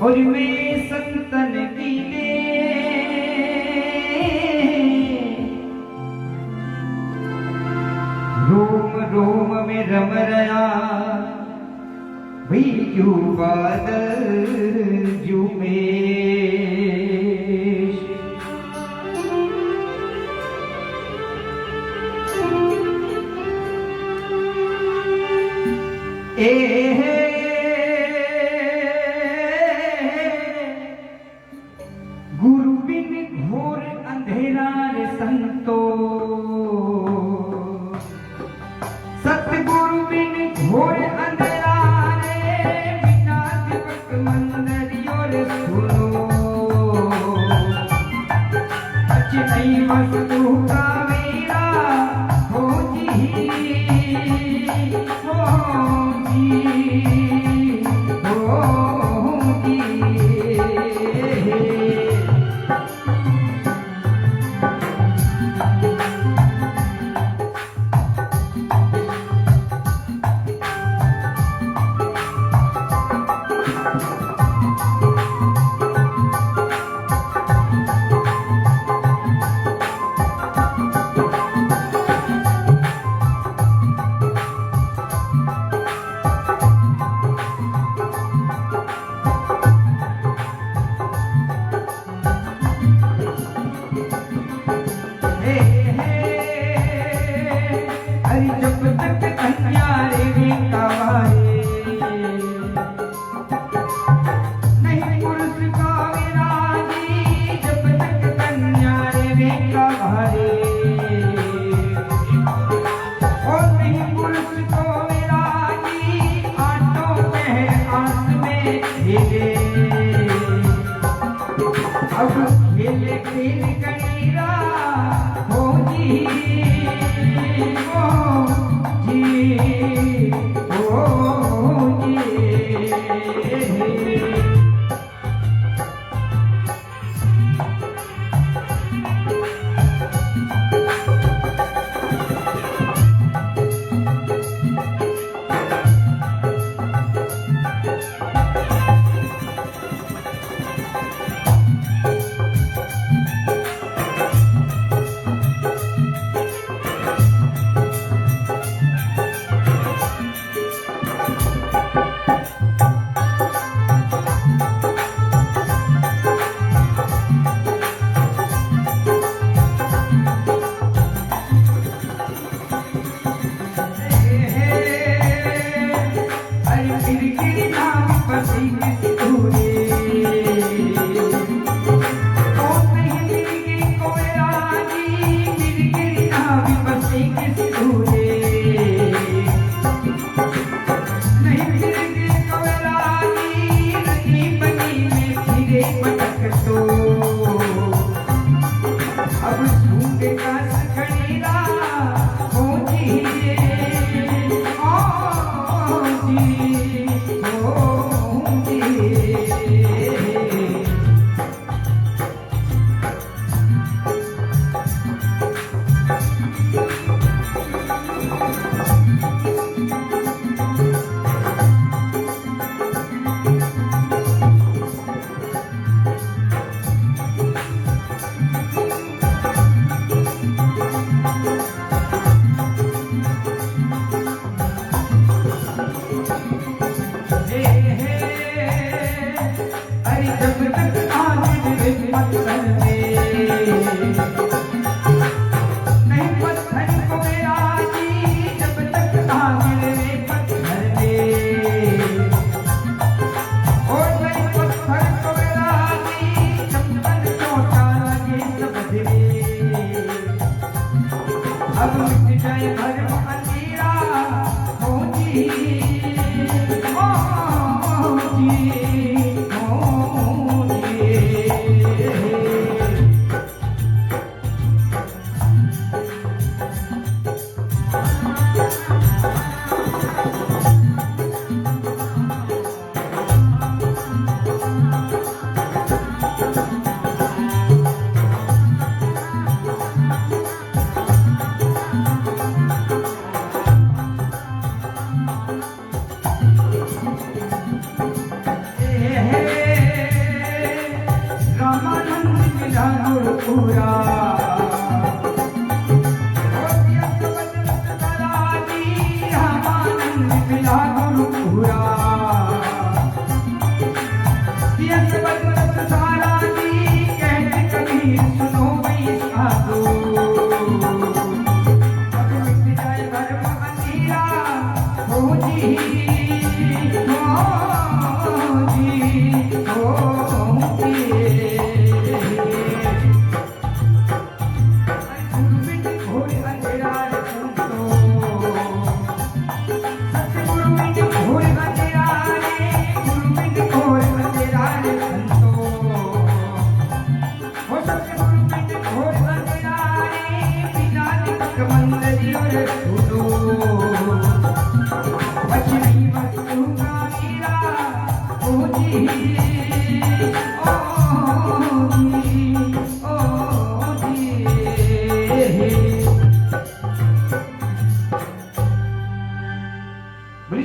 और मैं संतन की रोम रोम में रम रहा भई क्यों बादल जुमे गुरु बिन घोर अंधेरा रे संतो सतगुरु बिन घोर अंधेरा रे बिना दीपक मंदिरियो रे सुनो सच नहीं वस्तु का मेरा हो जी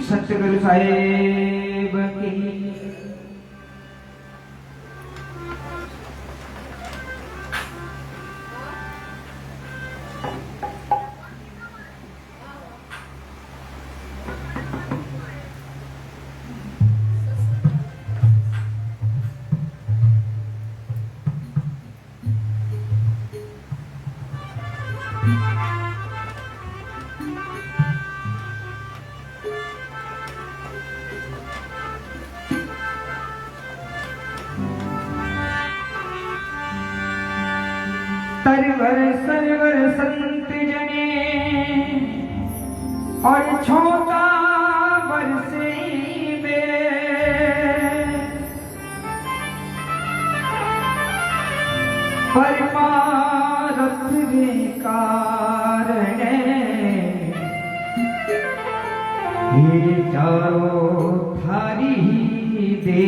सतगुरु साहेब की सरवर संत जने और छोटा बरसे परमारथ रे कारण ये चारों थारी दे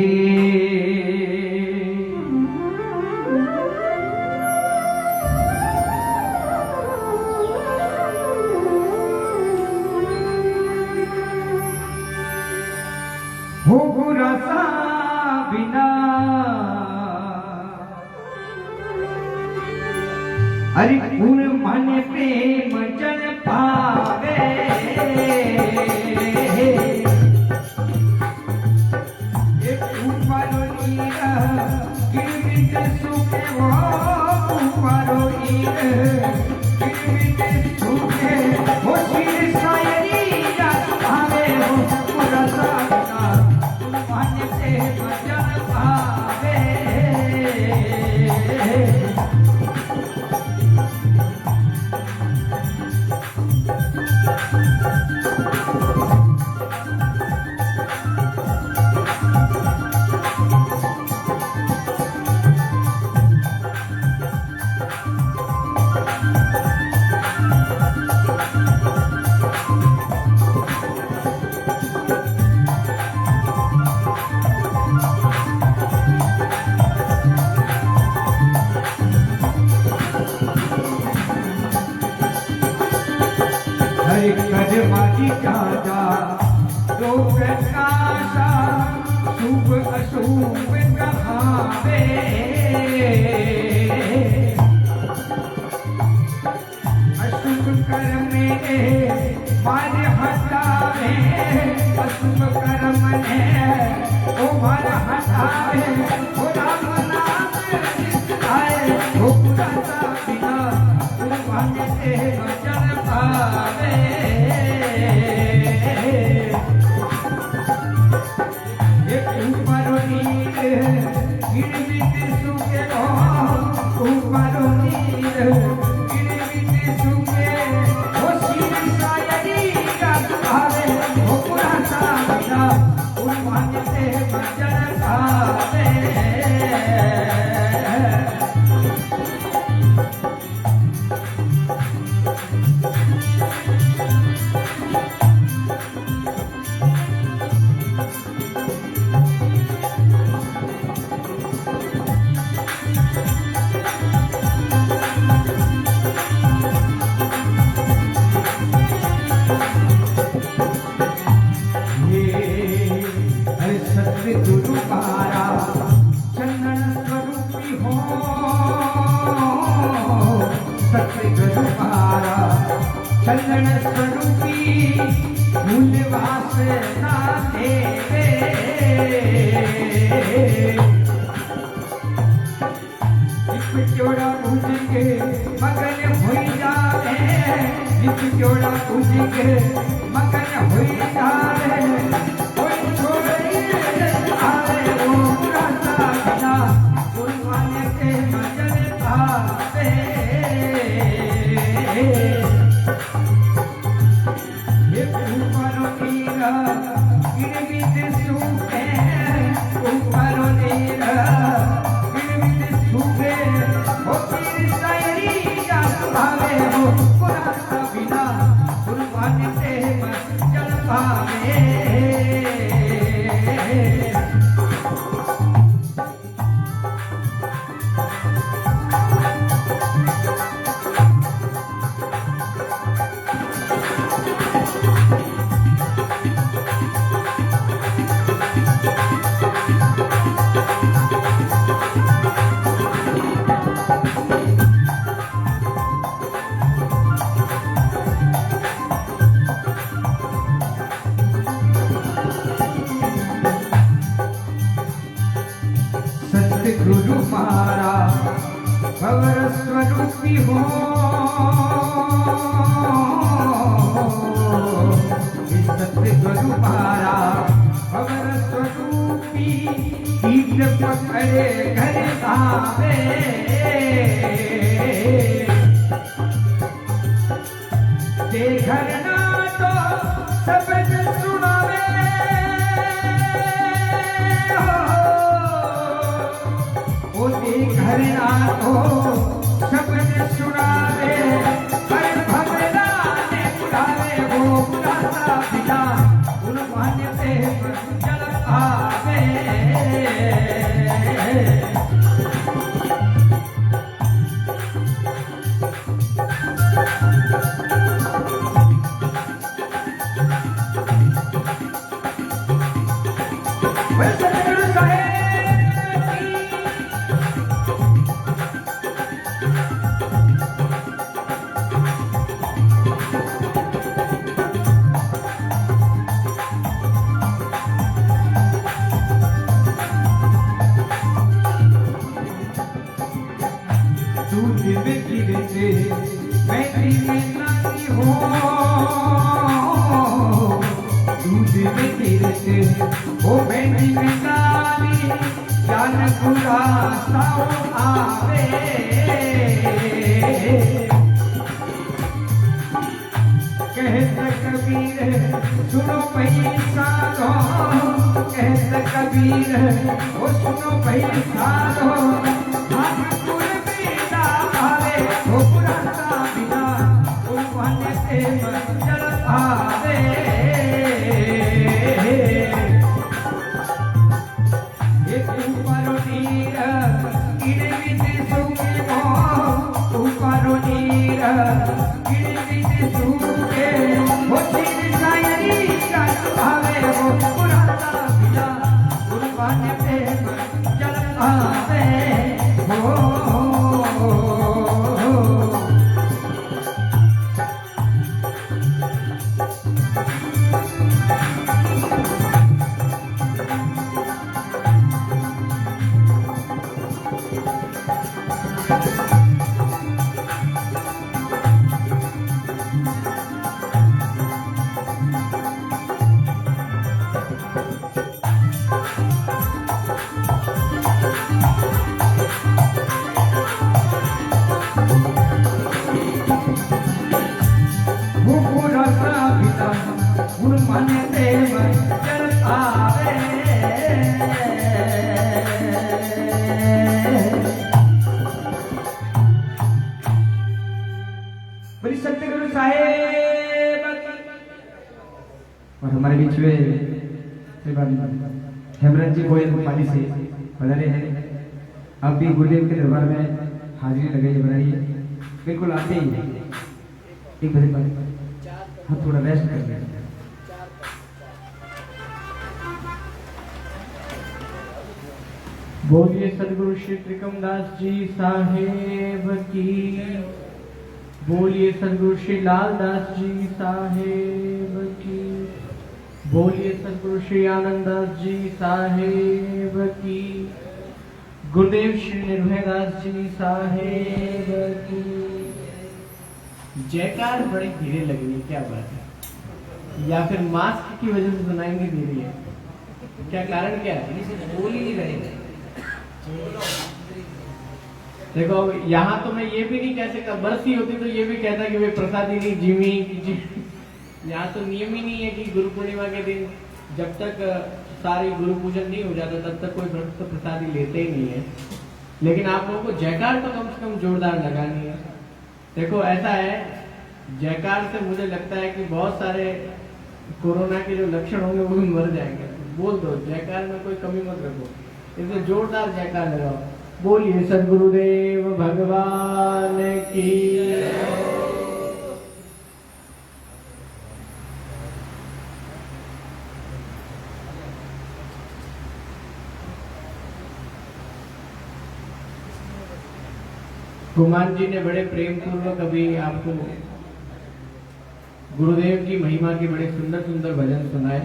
हो गुरसा बिना अरे पूर्ण मन प्रेम जन पावे एक ऊपरो नीर गिरवित सुखे वो ऊपरो नीर गिरवित सुखे वो शिर सायरी जस भावे हो गुरसा कर्मादि जादा दो प्रकाशा शुभ अशुभ कहावे अशुभ कर्म में मार हटावे अशुभ कर्म ने ओ मार हटावे ओ राम नाम आए ओ पुराता बिना तुम भाग्य से वचन पावे गुरु पारा चंदन स्वरूपी हो सतगुरु पारा चंदन स्वरूपी मूल्यवास ना देवे जोड़ा पूज के मगन हो जाए जोड़ा पूज के मगन हो जाए गुरु मारा भवर स्वरूपी हो, सत्य गुरु मारा भवर स्वरूपी, कीट पकड़े घर आवे, जे घर ना तो सबद सुनावे, घर ना हो शब्द सुनावे, हर भगवान ने बुलावे, वो बुलाता बिना उन मान्य से चल आवे। ओ बेटी बेचारी जान खुदा साओ आवे, कहत कबीर सुनो पैसा दो, कहत कबीर ओ सुनो पैसा दो, कुल बेटा आवे ओ पुराना बिना ओ मान्य से चल आवे। सत्यगुरु साहेब और हमारे बीच में हेमराज जी गोयल पाली से पधारे हैं। अब भी गुरुदेव के दरबार में हाजिरी लगाइए, बनाइए। बिल्कुल आते ही एक बजे बाद हम थोड़ा रेस्ट कर रहे हैं। बोलिए सदगुरु श्री त्रिकमदास जी साहेब की, बोलिए सदगुरु श्री लालदास जी साहेब की, बोलिए सदगुरु श्री आनंददास जी साहेब की, गुरुदेव श्री निर्भयदास जी साहेब की। जयकार बड़ी धीरे लग रही है, क्या बात है? या फिर मास्क की वजह से सुनाएंगे धीरे है? क्या कारण क्या है? बोल ही नहीं रहे। देखो यहाँ तो मैं ये भी नहीं कह सकता, बरसी होती तो ये भी कहता कि वे प्रसादी नहीं जिमी यहाँ तो नियम ही नहीं है कि गुरु पूर्णिमा के दिन जब तक सारी गुरु पूजन नहीं हो जाता तब तक कोई भक्त प्रसादी लेते ही नहीं है। लेकिन आप लोगों को जयकार तो कम से कम जोरदार लगानी है। देखो ऐसा है, जयकार से मुझे लगता है कि बहुत सारे कोरोना के जो लक्षण होंगे वो भी मर जाएंगे। बोल दो, जयकार में कोई कमी मत रखो, इसलिए जोरदार जयकार लगाओ। बोलिए सद्गुरुदेव भगवान की। गुमान जी ने बड़े प्रेम पूर्वक अभी आपको गुरुदेव की महिमा के बड़े सुंदर सुंदर भजन सुनाए।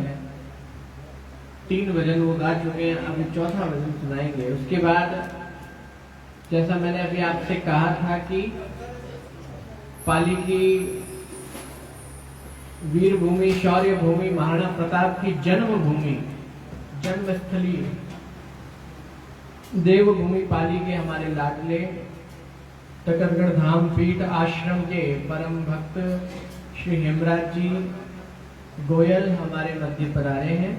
3 भजन वो गा चुके हैं, अभी 4था भजन सुनाएंगे। उसके बाद जैसा मैंने अभी आपसे कहा था कि पाली की वीर भूमि, शौर्य भूमि, महाराणा प्रताप की जन्मभूमि, जन्मस्थली देवभूमि पाली के हमारे लाडले टकरगढ़ धाम पीठ आश्रम के परम भक्त श्री हेमराज जी गोयल हमारे मध्य पर आ रहे हैं।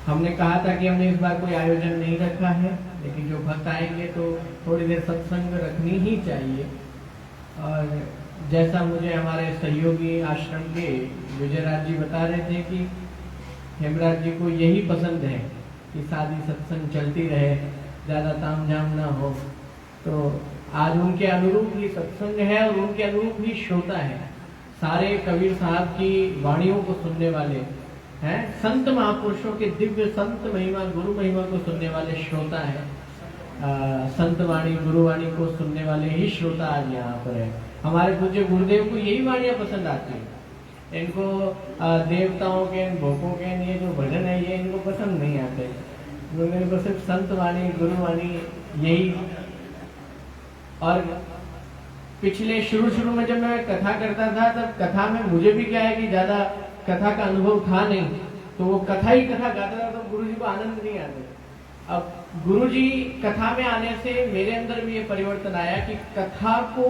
हमने कहा था कि हमने इस बार कोई आयोजन नहीं रखा है, लेकिन जो भक्त आएंगे तो थोड़ी देर सत्संग रखनी ही चाहिए। और जैसा मुझे हमारे सहयोगी आश्रम के विजयराज जी बता रहे थे कि हेमराज जी को यही पसंद है कि शादी सत्संग चलती रहे, ज्यादा तामझाम ना हो। तो आज उनके अनुरूप ही सत्संग है और उनके अनुरूप ही श्रोता है। सारे कबीर साहब की वाणियों को सुनने वाले हैं, संत महापुरुषों के दिव्य संत महिमा, गुरु महिमा को सुनने वाले श्रोता है। संत वाणी, गुरु वाणी को सुनने वाले ही श्रोता आज यहाँ पर है। हमारे पूज्य गुरुदेव को यही वाणियां पसंद आती है। इनको देवताओं के, भोगों के ये जो भजन है ये इनको पसंद नहीं आते। इनको सिर्फ संत वाणी, गुरु वाणी यही। और पिछले शुरू में जब मैं कथा करता था तब कथा में मुझे भी क्या है कि ज्यादा कथा का अनुभव था नहीं, तो वो कथा ही कथा गाता था तो गुरुजी को आनंद नहीं आता। अब गुरुजी कथा में आने से मेरे अंदर भी ये परिवर्तन आया कि कथा को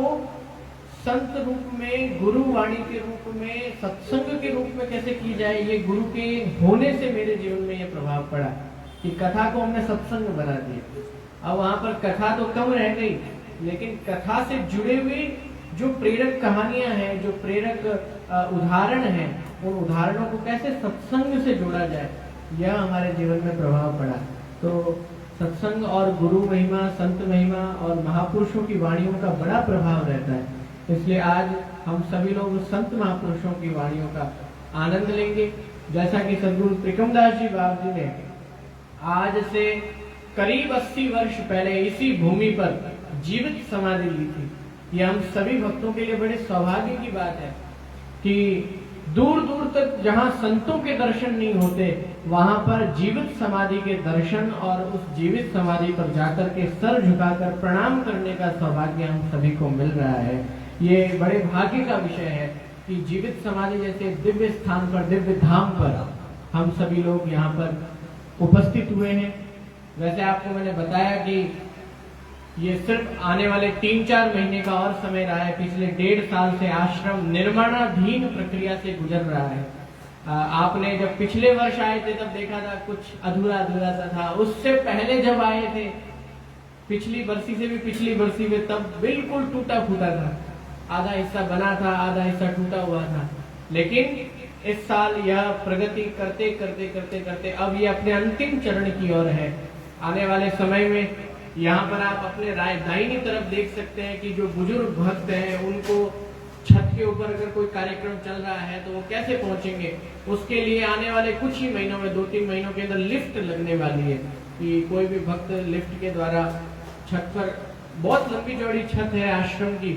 संत रूप में, गुरु वाणी के रूप में, सत्संग के रूप में कैसे की जाए, ये गुरु के होने से मेरे जीवन में ये प्रभाव पड़ा कि कथा को हमने सत्संग बना दिया। अब वहां पर कथा तो कम रह गई, लेकिन कथा से जुड़े हुए जो प्रेरक कहानियां हैं, जो प्रेरक उदाहरण हैं, उन उदाहरणों को कैसे सत्संग से जोड़ा जाए, यह हमारे जीवन में प्रभाव पड़ा। तो सत्संग और गुरु महिमा, संत महिमा और महापुरुषों की वाणियों का बड़ा प्रभाव रहता है। इसलिए आज हम सभी लोग संत महापुरुषों की वाणियों का आनंद लेंगे। जैसा कि सद्गुरु त्रिकमदास जी बाबा जी ने आज से करीब 80 वर्ष पहले इसी भूमि पर जीवित समाधि ली थी। ये हम सभी भक्तों के लिए बड़े सौभाग्य की बात है कि दूर दूर तक जहां संतों के दर्शन नहीं होते, वहां पर जीवित समाधि के दर्शन और उस जीवित समाधि पर जाकर के सर झुकाकर प्रणाम करने का सौभाग्य हम सभी को मिल रहा है। ये बड़े भाग्य का विषय है कि जीवित समाधि जैसे दिव्य स्थान पर, दिव्य धाम पर हम सभी लोग यहाँ पर उपस्थित हुए हैं। वैसे आपको मैंने बताया कि ये सिर्फ आने वाले 3-4 महीने का और समय रहा है। पिछले 1.5 साल से आश्रम निर्माणाधीन प्रक्रिया से गुजर रहा है। आपने जब पिछले वर्ष आए थे तब देखा था कुछ अधूरा अधूरा सा था। उससे पहले जब आए थे पिछली बरसी से भी पिछली बरसी में, तब बिल्कुल टूटा फूटा था, आधा हिस्सा बना था, आधा हिस्सा टूटा हुआ था। लेकिन इस साल यह प्रगति करते करते करते करते अब ये अपने अंतिम चरण की ओर है। आने वाले समय में यहाँ पर आप अपने दाहिनी तरफ देख सकते हैं कि जो बुजुर्ग भक्त हैं उनको छत के ऊपर अगर कोई कार्यक्रम चल रहा है तो वो कैसे पहुंचेंगे, उसके लिए आने वाले कुछ ही महीनों में, 2-3 महीनों के अंदर लिफ्ट लगने वाली है कि कोई भी भक्त लिफ्ट के द्वारा छत पर, बहुत लंबी चौड़ी छत है आश्रम की,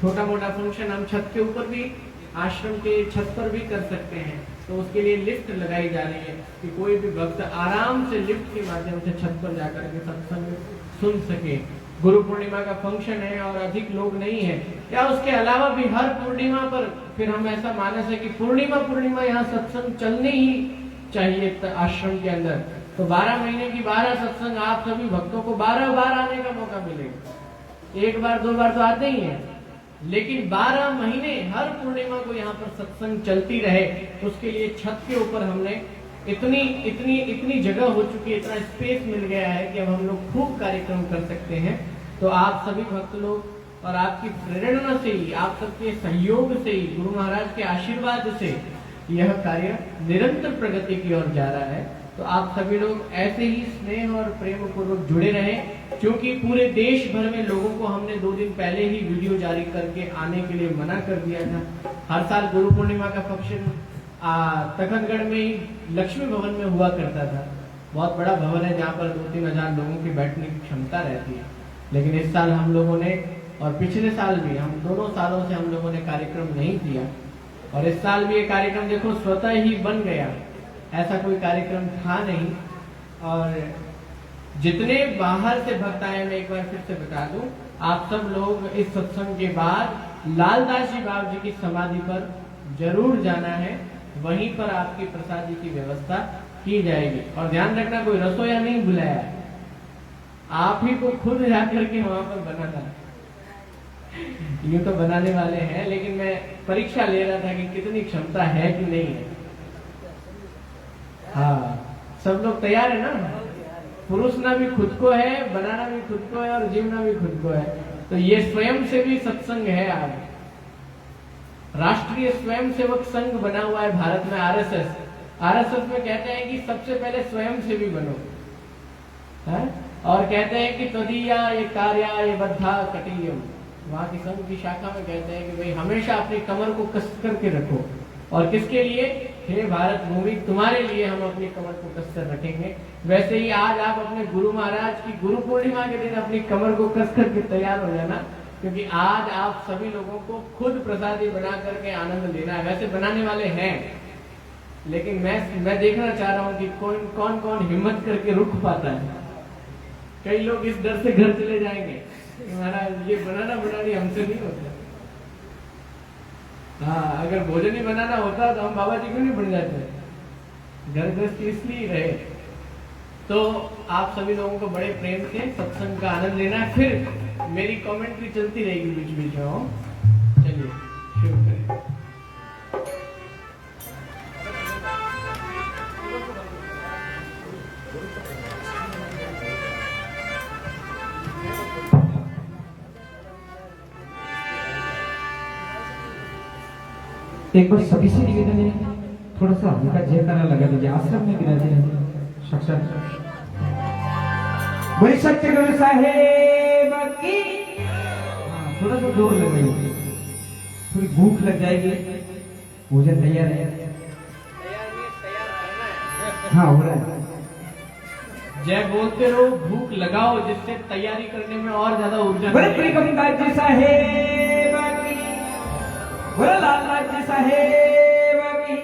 छोटा मोटा फंक्शन हम छत के ऊपर भी, आश्रम के छत पर भी कर सकते हैं। तो उसके लिए लिफ्ट लगाई जा रही है कि कोई भी भक्त आराम से लिफ्ट के माध्यम से छत पर जाकर के सत्संग सुन सके। गुरु पूर्णिमा का फंक्शन है और अधिक लोग नहीं है, या उसके अलावा भी हर पूर्णिमा पर फिर हम ऐसा मानस है कि पूर्णिमा यहाँ सत्संग चलने ही चाहिए आश्रम के अंदर। तो 12 महीने की 12 सत्संग आप सभी भक्तों को 12 बार आने का मौका मिलेगा। 1 बार 2 बार तो आते ही हैं, लेकिन 12 महीने हर पूर्णिमा को यहाँ पर सत्संग चलती रहे, उसके लिए छत के ऊपर हमने इतनी जगह हो चुकी है, इतना स्पेस मिल गया है कि अब हम लोग खूब कार्यक्रम कर सकते हैं। तो आप सभी भक्त लोग और आपकी प्रेरणा से ही, आप सबके सहयोग से ही, गुरु महाराज के आशीर्वाद से यह कार्य निरंतर प्रगति की ओर जा रहा है। तो आप सभी लोग ऐसे ही स्नेह और प्रेम पूर्वक जुड़े रहें, क्योंकि पूरे देश भर में लोगों को हमने 2 दिन पहले ही वीडियो जारी करके आने के लिए मना कर दिया था। हर साल गुरु पूर्णिमा का फंक्शन तखतगढ़ में ही लक्ष्मी भवन में हुआ करता था। बहुत बड़ा भवन है जहाँ पर 2-3 हजार लोगों की बैठने की क्षमता रहती है। लेकिन इस साल हम लोगों ने, और पिछले साल भी, हम दोनों सालों से हम लोगों ने कार्यक्रम नहीं किया, और इस साल भी ये कार्यक्रम देखो स्वतः ही बन गया, ऐसा कोई कार्यक्रम था नहीं। और जितने बाहर से भक्त आए, मैं एक बार फिर से बता दूं, आप सब लोग इस सत्संग के बाद लालदास जी बाबा जी की समाधि पर जरूर जाना है, वहीं पर आपकी प्रसादी की व्यवस्था की जाएगी। और ध्यान रखना, कोई रसोईया नहीं बुलाया है, आप ही को खुद जाकर के वहां पर बनाना है। यूं तो बनाने वाले हैं, लेकिन मैं परीक्षा ले रहा था कि कितनी क्षमता है कि नहीं है। हाँ, सब लोग तैयार है ना? पुरुषना भी खुद को है, बनाना भी खुद को है, और जीवना भी खुद को है। तो ये स्वयं से भी सत्संग है। आज राष्ट्रीय स्वयंसेवक संघ बना हुआ है भारत में, आरएसएस में कहते हैं कि सबसे पहले स्वयं से भी बनो है? और कहते हैं कि तदीया ये कार्या ये बद्धा कटियम, वहां की संघ की शाखा में कहते हैं कि भाई हमेशा अपनी कमर को कस करके रखो। और किसके लिए? हे भारत भूमि, तुम्हारे लिए हम अपनी कमर को कस कर रखेंगे। वैसे ही आज आप अपने गुरु महाराज की गुरु पूर्णिमा के दिन अपनी कमर को कस करके तैयार हो जाना, क्योंकि आज आप सभी लोगों को खुद प्रसादी बना करके आनंद लेना है। वैसे बनाने वाले हैं, लेकिन मैं देखना चाह रहा हूँ कि कौन कौन हिम्मत करके रुक पाता है। कई लोग इस डर से घर चले जाएंगे, महाराज ये बनानी हमसे नहीं होता। हाँ, अगर भोजन ही बनाना होता तो हम बाबा जी क्यों नहीं बन जाते? घर गृहस्थी इसलिए रहे। तो आप सभी लोगों को बड़े प्रेम से सत्संग का आनंद लेना है। फिर मेरी कमेंट्री चलती रहेगी बीच बीच में। चलिए शुरू करें। एक बार सभी से निवेदन है, थोड़ा सा हल्का जयकारा लगा दीजिए। आश्रम में विराजे हैं साक्षात बोले सत्य गुरु साहेब की। थोड़ा सा जोर लगाइए, थोड़ी भूख लग जाएगी। भोजन तैयार है? हाँ, हो रहा है। जय बोलते रहो, भूख लगाओ, जिससे तैयारी करने में और ज्यादा ऊर्जा। बोले प्रिय कविताज जी साहेब की, बोले लालराज जी साहेब की।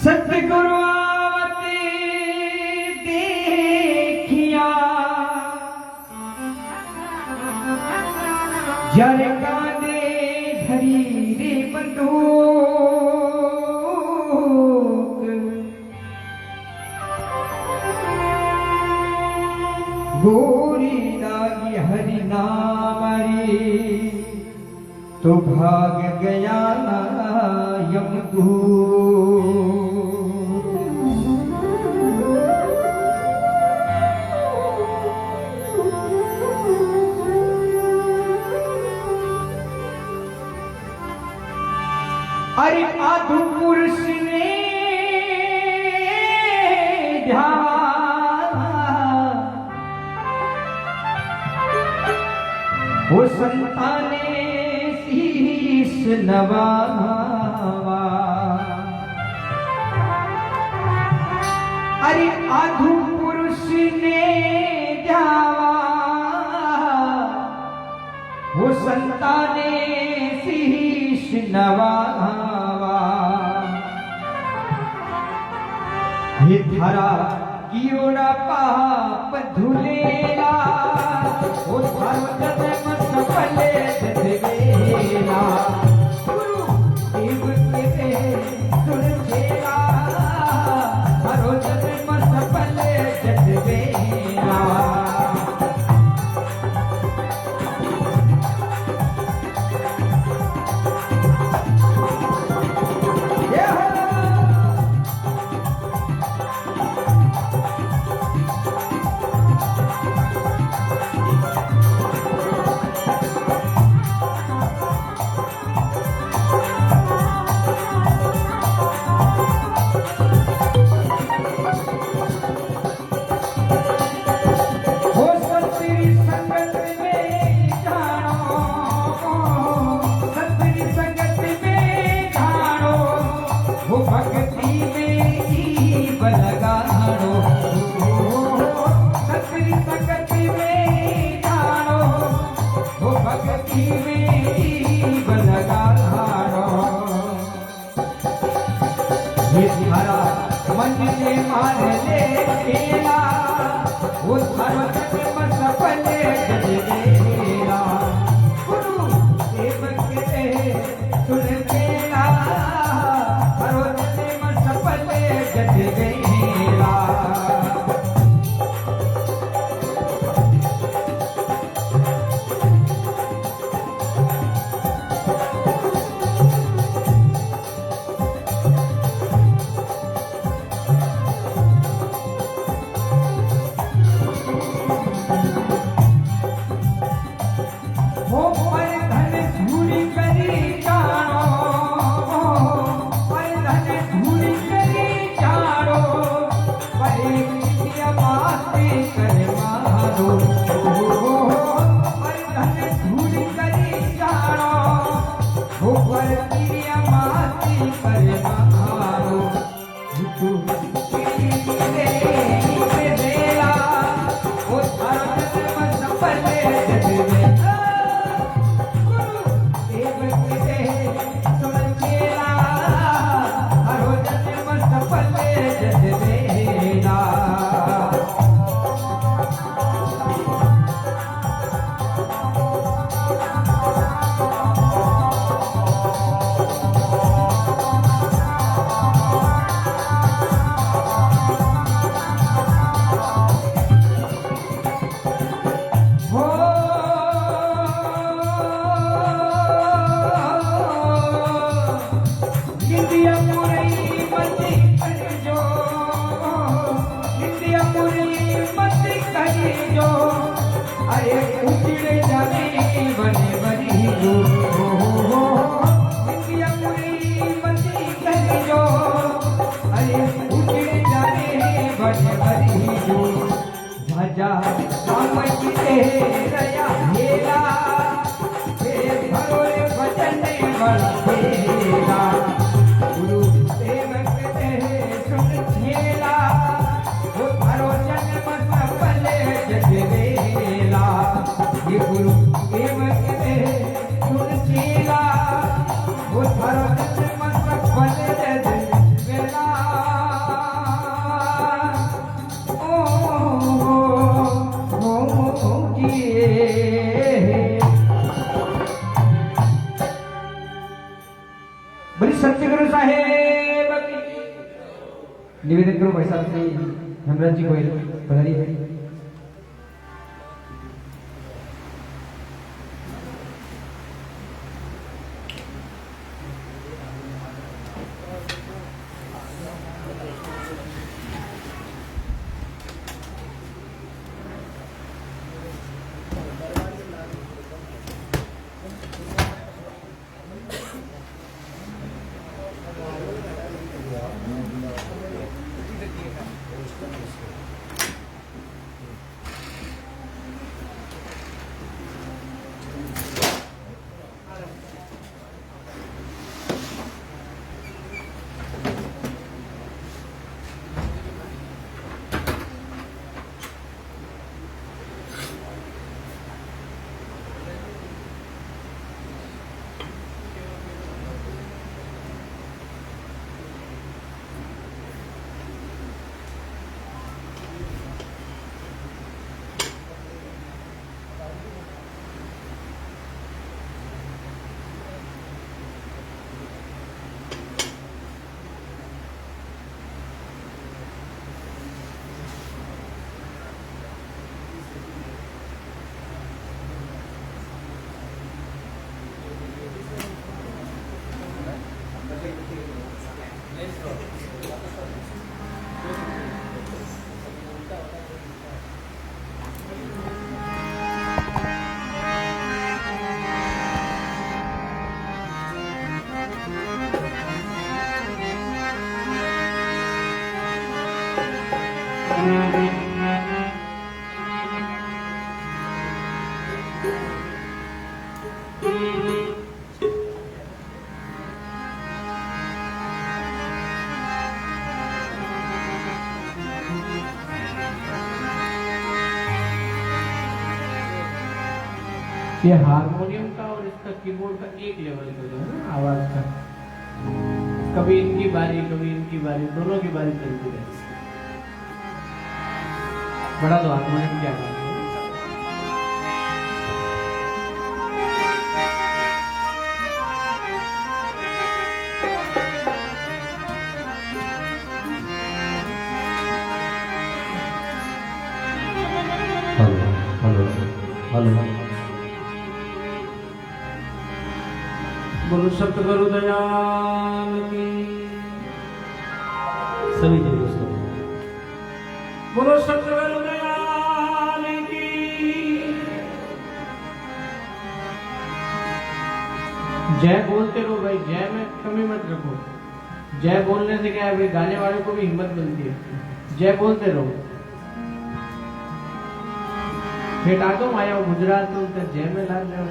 सतगुरु आवते देखिया, जर काने धरी रे बंदूक, गोरी लागी हरि नाम रे, तो भाग गया यमदूत। अरे आधु पुरुष ने ध्यान, वो संताने शीश नवावा। अरे आधु पुरुष ने ध्यावा, वो संताने शीश नवावा। हे धरा कियो न पाप धुलेला, वो धर्म जन्म सफले देवेला। गुरु देव के सुन केला वो थारो जन्म सफले जजवेला गुरु सेवक के सुन केला थारो जन्म सफले जजवेला निवेदन करो भाई साहब से हेमराज जी गोयल पधारिए। ये हारमोनियम का और इसका कीबोर्ड का एक लेवल का जो है ना आवाज का, कभी इनकी बारी कभी इनकी बारी, दोनों की बारी चलती रहती है। बढ़ा दो हारमोनियम की आवाज। Hello hello hello. बोलो सतगुरु दयाल की। सभी जय दोस्तों। बोलो सतगुरु दयाल की। जय बोलते रहो भाई, जय में कमी मत रखो। जय बोलने से क्या है भाई, गाने वाले को भी हिम्मत मिलती है। जय बोलते रहो। फेटा दो माया गुजरात तो जय में लाग जाओ।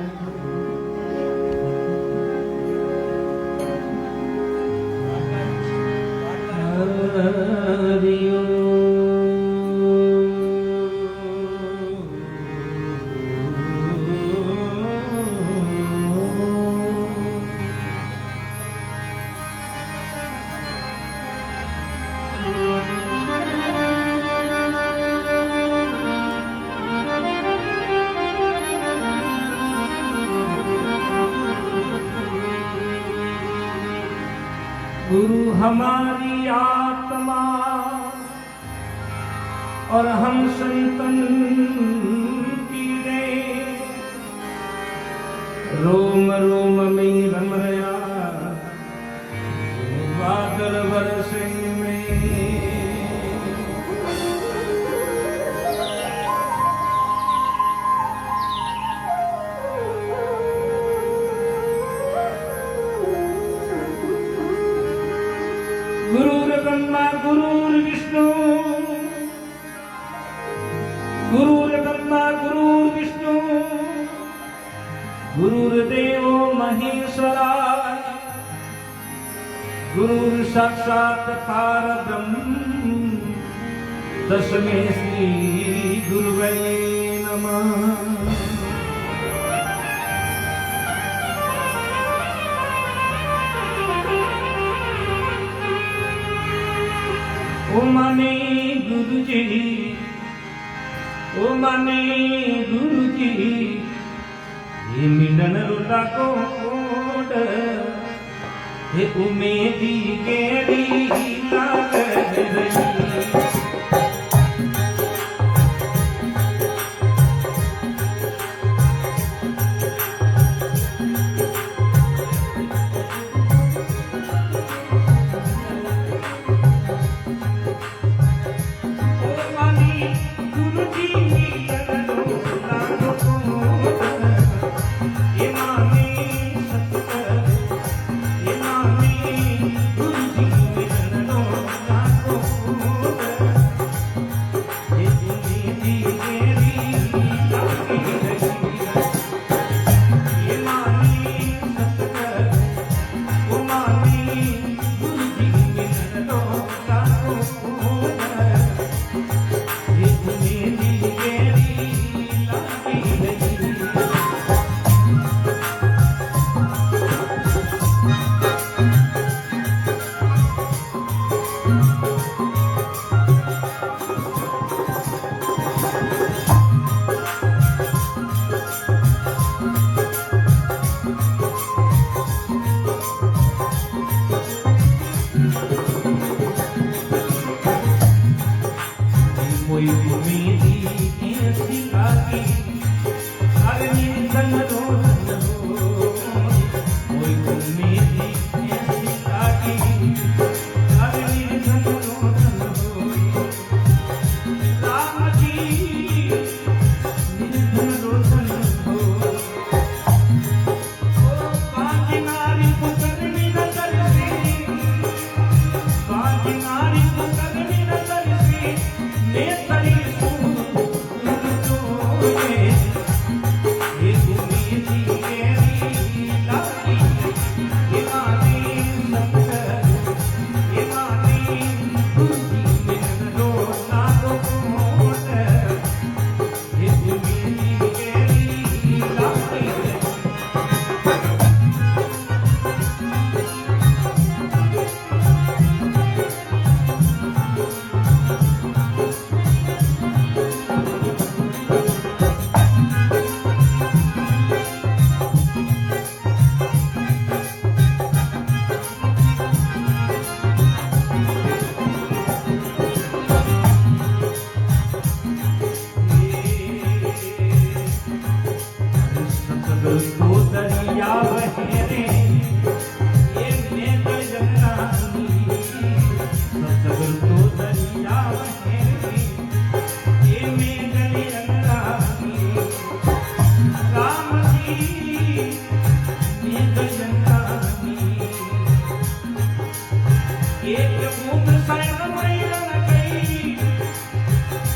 गुरु हमारी आत्मा और हम संतन की रे, रोम रोम में रम रहा बादल बरसे में। गुरुर्ब्रह्मा गुरुर्विष्णु गुरुर्ब्रह्मा गुरुर्विष्णु गुरुर्देवो महेश्वरा गुरुर्साक्षात् परब्रह्म तस्मै श्री गुरुवे नमः। ओ माने गुरुजी, ओ माने गुरुजी, ये मिलन रुला कोड, ये उमेदी केरी लाग रही।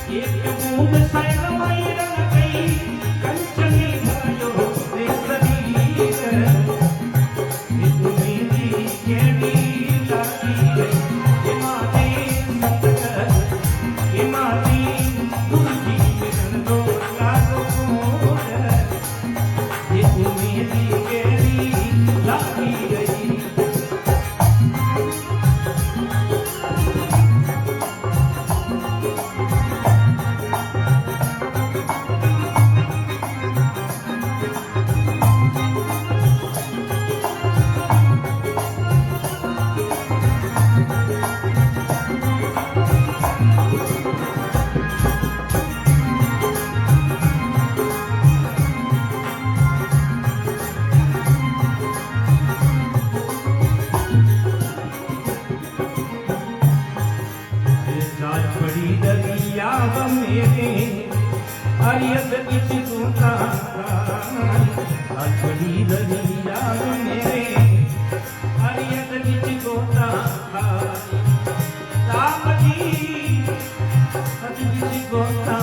एक बूंद सैलमई रंग गई कंचनी भयो देसरी मेरी केड़ी लागी ये माती ये माती तुझी मिलन दो लागो ये मेरी केड़ी लागी गई। बड़ी दरिया मेरे अरियत किच दूता बड़ी दरिया मेरे अरियत किच दूता राम जी सच किच गोता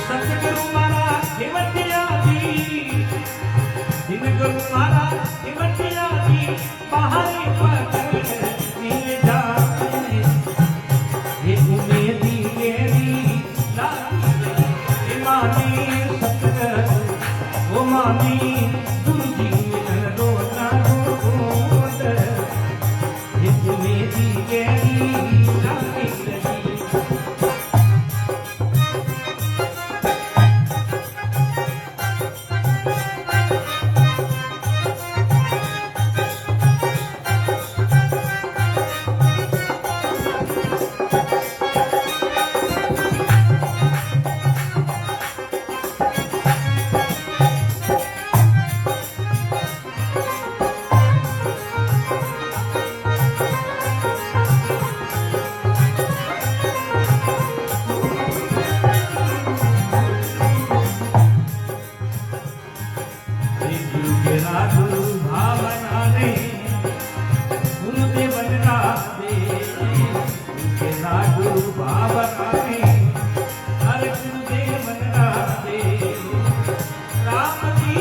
सतगुरु मारा हिमतिया जी हिमगुरु मारा हिमतिया जी पहाड़ी पर नीले जा मामी तुझी मिलन दो लागो ये मेरी केड़ी लागी रही। गुरु भावना रे गुरुदेव राधे गुरु भावना रे हरे गुरुदेव राधे राम जी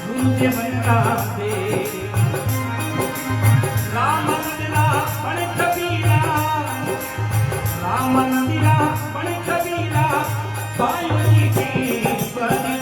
गुरुदेव राधे राम मंदिरा बड़े कबीरा राम मंदिरा बड़े कबीरा बायु जी की बड़ी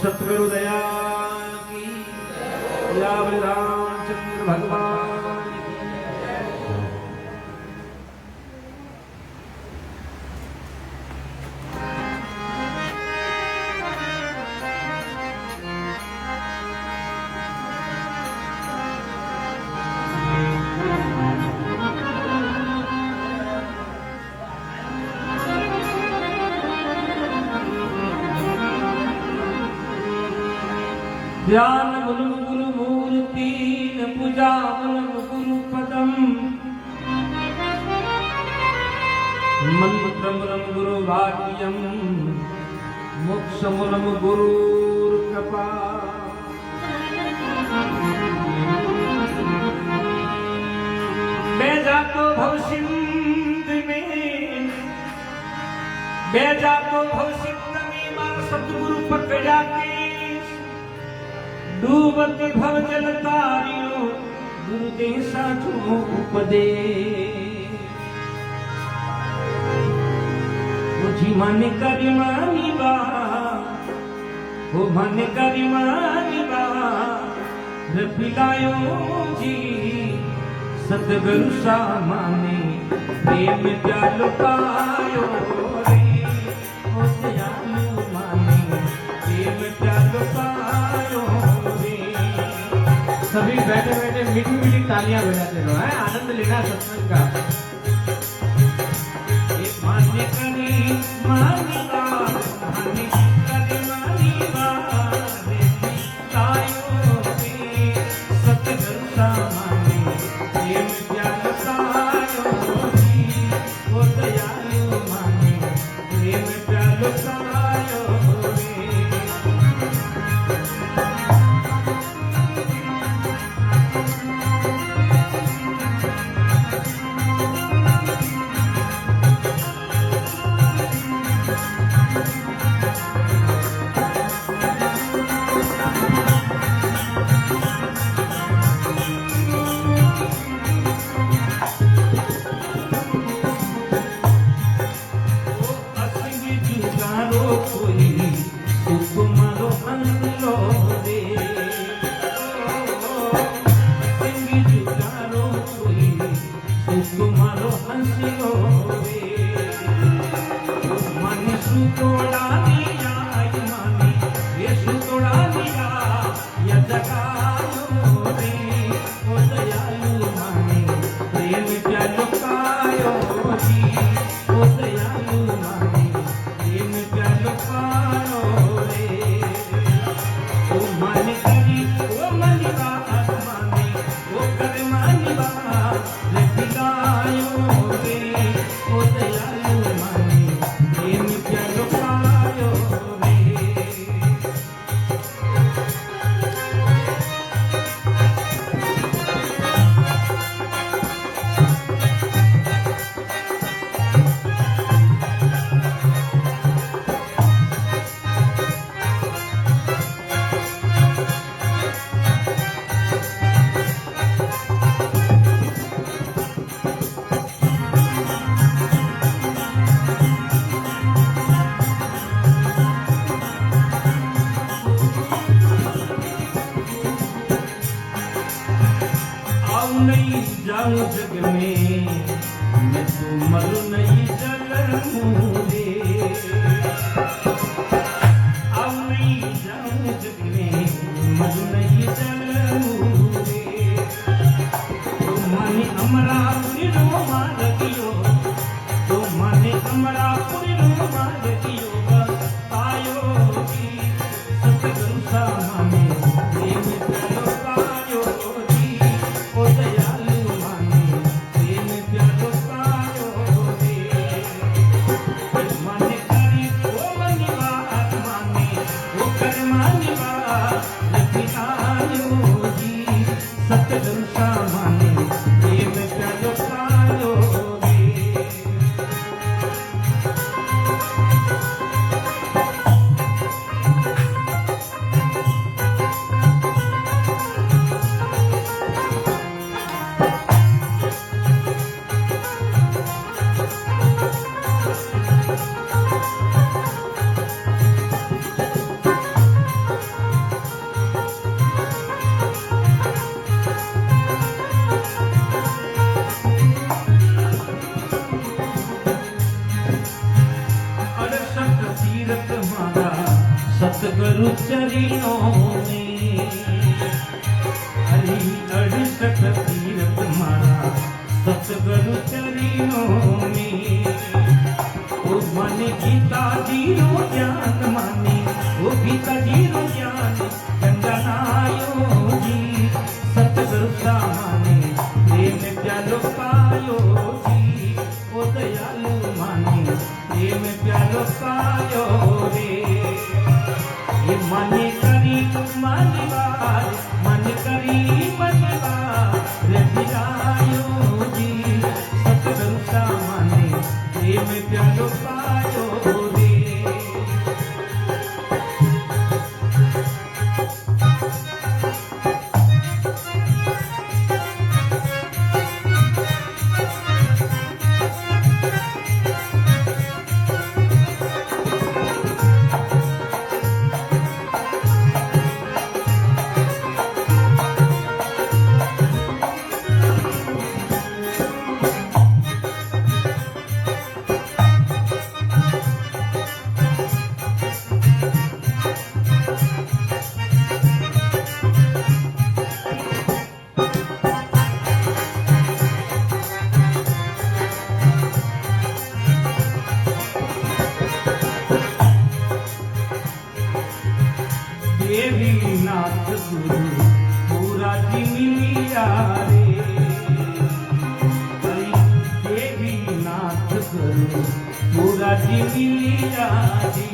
सतगुरु दयाल की या रामचंद्र भगवान की। ध्यान मुलम गुरु मूर्ति पूजा मुलम गुरु पदम मंत्र मुलम गुरु वाक्यम मोक्ष मुलम गुरु कृपा। मैं जातो भवसिंध में मैं जातो भवसिंध में मार सतगुरु पकड़ा के डूबती भव जल तारियो गुरुदेव साचो उपदेश मुझी मन करी मानी बा वो मन करी मानी बा पिलायो जी सतगुरु सामाने प्रेम प्याल पायो रे ओ दयालु माने प्रेम प्याल पायो। तालियां बजाते रहो, है आनंद लेना सत्संग का। मान्य करी मानी बात, मान्य करी मानी बात, तायो रे सतगुरु सामाने प्रेम प्यार तायो जी, वो दयालु माने प्रेम प्यार तायो रे। नहीं जाऊं जग में मैं तो मरू नहीं जलूं रे, अब नहीं जाऊं जग में मरू नहीं जलूं रे। तो माने अमरापुरी रो मार दियो, तो माने अमरापुरी रो मार दियो, आयो जी सतगुरु सामाने प्रेम प्यारो पायो जी, ओ दयालु माने प्रेम प्यारो पायो रे। माने करी ओ मनी बात माने ओ कर मानी बात, लखी आयो जी सतगुरु सामाने प्रेम प्यारो पायो रे। अड़सठ तीरथ मारा सतगुरु चरणों में, हरि अड़सठ तीरथ मारा सतगुरु चरणों में। ओ माने गीता जी रो ज्ञान माने, ओ गीता जी रो ज्ञान गंगानायो जी सतगुरु सामाने प्रेम प्यारो पायो जी, ओ दयालु माने प्रेम प्यारो पायो रे। ये माने करी मानी बात, मन करी मनी बात, रखिलायो जी सतगुरु सामाने प्रेम प्यारो पायो रे। गुरु पूरा जी मिलिया रे देवी नाथ गुरु पूरा जी मिलिया रे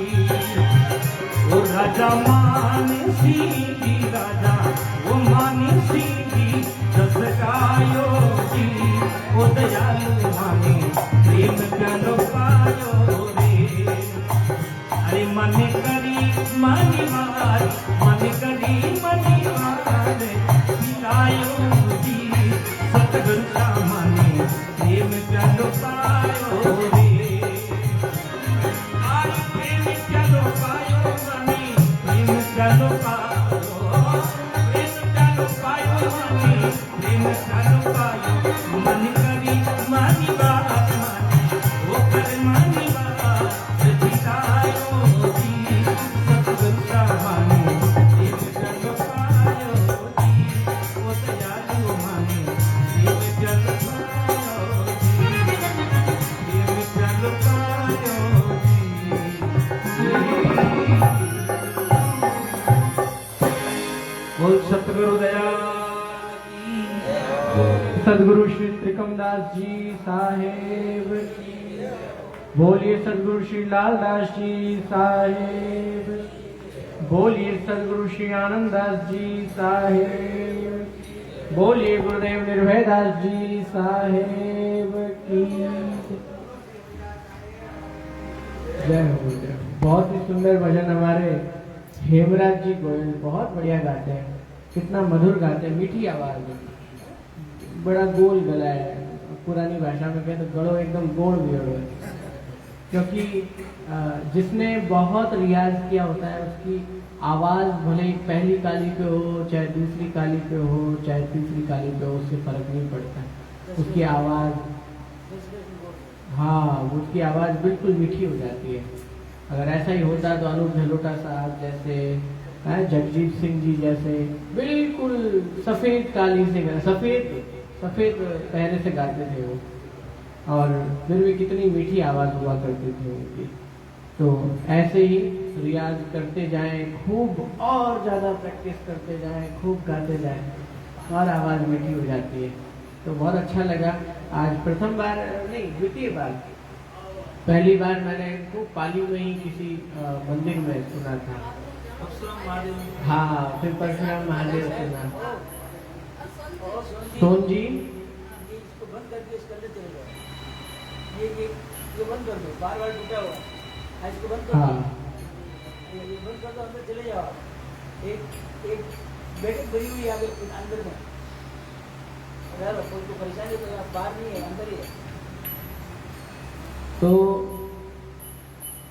ओ राजा मान सिंह जी राजा ओ मान सिंह जी दस गायो जी ओ दयालु माने प्रेम करो पायो रे अरे मन करी मानी मार मन करी मनी मार मिलायो जी सतगुरु का माने प्रेम करो पायो रे आज प्रेम करो पायो मानी प्रेम करो पायो प्रेम करो पायो मानी प्रेम करो पायो मन करी मानी बात मानी वो कर मानी बात जितायो जी सतगुरु का मानी प्रेम करो पायो जी वो दयालु मानी प्रेम करो पायो जी प्रेम करो पायो बोल सतगुरु दयाल की। सदगुरु श्री त्रिकमदास जी साहेब की। बोलिए सदगुरु श्री लालदास जी साहेब। बोलिए सदगुरु श्री आनंददास जी साहेब। बोलिए गुरुदेव निर्भयदास जी साहेब की जय हो गुरुदेव। बहुत ही सुंदर भजन हमारे हेमराज जी गोयल बहुत बढ़िया गाते हैं। कितना मधुर गाते हैं, मीठी आवाज है, बड़ा गोल गला है। पुरानी भाषा में कहते तो गड़ो एकदम गोड़ भी है, क्योंकि जिसने बहुत रियाज किया होता है उसकी आवाज भले पहली काली पे हो, चाहे दूसरी काली पे हो, चाहे तीसरी काली पे हो, उससे फर्क नहीं पड़ता। उसकी आवाज, हाँ, उसकी आवाज बिल्कुल मीठी हो जाती है। अगर ऐसा ही होता तो अनूप जलोटा साहब जैसे, जगजीत सिंह जी जैसे बिल्कुल सफेद काली से सफेद पहले से गाते थे वो, और फिर भी कितनी मीठी आवाज हुआ करती थी उनकी। तो ऐसे ही रियाज करते जाएं, खूब और ज़्यादा प्रैक्टिस करते जाएं, खूब गाते जाएं और आवाज़ मीठी हो जाती है। तो बहुत अच्छा लगा। आज प्रथम बार नहीं, द्वितीय बार, पहली बार मैंने खूब पाली में ही किसी मंदिर में सुना था। हाँ, फिर परशुराम महादेव सुना। सोन जी इसको बंद करके इसको ले चले जाओ। ये बंद कर दो, बार टूटा हुआ है, इसको बंद कर दो। ये बंद कर दो, अंदर चले जाओ। एक बैठक भरी हुई है आगे अंदर में, अगर कोई को परेशानी तो आप बाहर नहीं है, अंदर ही है। तो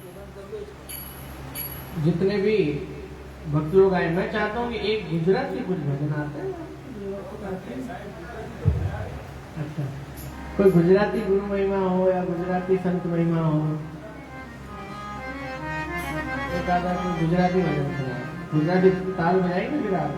ये बंद कर दो इसको। जितने भी भक्त लोग आए, मैं चाहता हूँ कि एक गुजराती कुछ भजन आते हैं। अच्छा, कोई गुजराती गुरु महिमा हो या गुजराती संत महिमा हो, एक आधा कोई गुजराती भजन सुना, गुजराती ताल बजाएंगे फिर आप।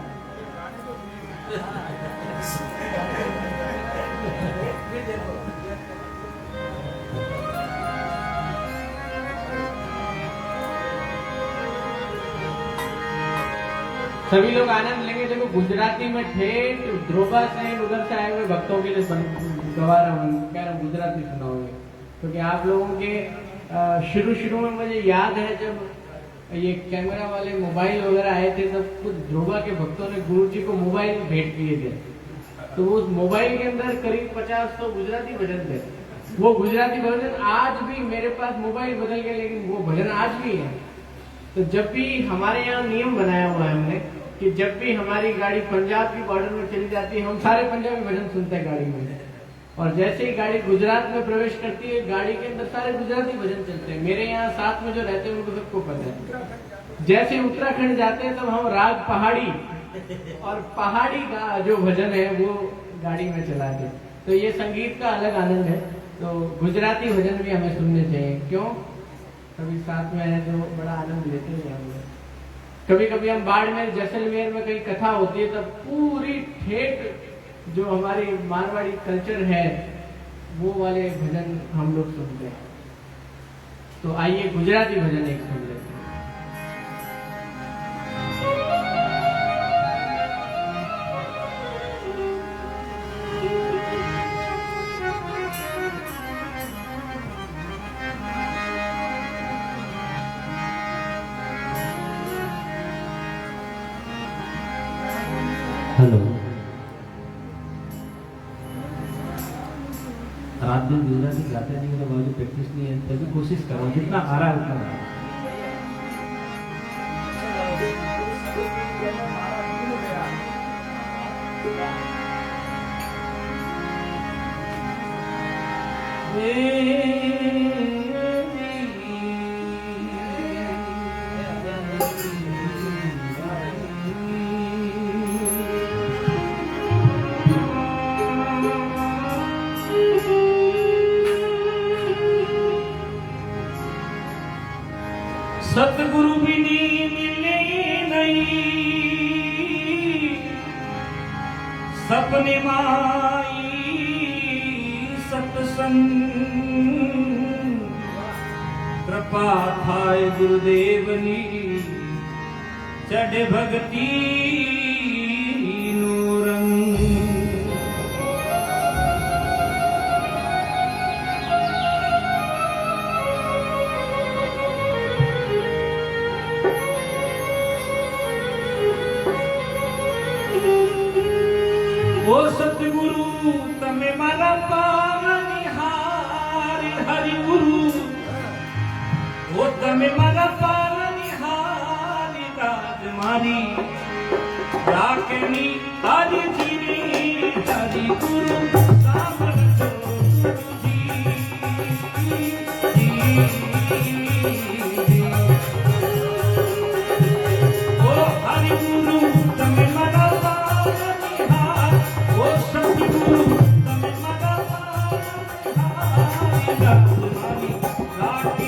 सभी लोग आनंद लेंगे। देखो गुजराती में ठेठ ध्रुवा से उधर से आए हुए भक्तों के लिए गवा रहा हूँ, कह रहा हूँ गुजराती सुनाओगे, क्योंकि आप लोगों के शुरू में मुझे याद है जब ये कैमरा वाले मोबाइल वगैरह आए थे, तब कुछ ध्रुवा के भक्तों ने गुरु जी को मोबाइल भेंट किए थे। तो उस मोबाइल के अंदर करीब 50-100 गुजराती भजन थे। वो गुजराती भजन आज भी मेरे पास, मोबाइल बदल गया लेकिन वो भजन आज भी है। तो जब भी हमारे यहाँ नियम बनाया हुआ है हमने कि जब भी हमारी गाड़ी पंजाब की बॉर्डर में चली जाती है, हम सारे पंजाबी भजन सुनते हैं गाड़ी में, और जैसे ही गाड़ी गुजरात में प्रवेश करती है, गाड़ी के अंदर सारे गुजराती भजन चलते हैं। मेरे यहाँ साथ में जो रहते हैं उनको सबको पता है। जैसे उत्तराखंड जाते हैं तब हम राग पहाड़ी और पहाड़ी का जो भजन है वो गाड़ी में चलाते। तो ये संगीत का अलग आनंद है। तो गुजराती भजन भी हमें सुनने चाहिए, क्यों? कभी साथ में है तो बड़ा आनंद लेते हैं हम लोग। कभी कभी हम बाड़मेर जैसलमेर में कहीं कथा होती है तब पूरी ठेठ जो हमारी मारवाड़ी कल्चर है वो वाले भजन हम लोग सुनते हैं। तो आइए गुजराती भजन एक सुन लेते हैं। हेलो रात दिन गुजराती गाते नहीं मेरे बाजू प्रैक्टिस नहीं है तभी कोशिश करो जितना आ रहा है उतना गाओ। सतगुरु भी नहीं मिले नहीं सपने माई सत्संग कृपा थाय गुरुदेवनी चढ़े भक्ति नो रंग। ओ सतगुरु तमे मारा पालनिहार हरि गुरु ओ तमे मारा पालनिहार दाद मारी राखनी हरि जी हरि गुरु सामर जो ओ हरि गुरु तमे मारा राखी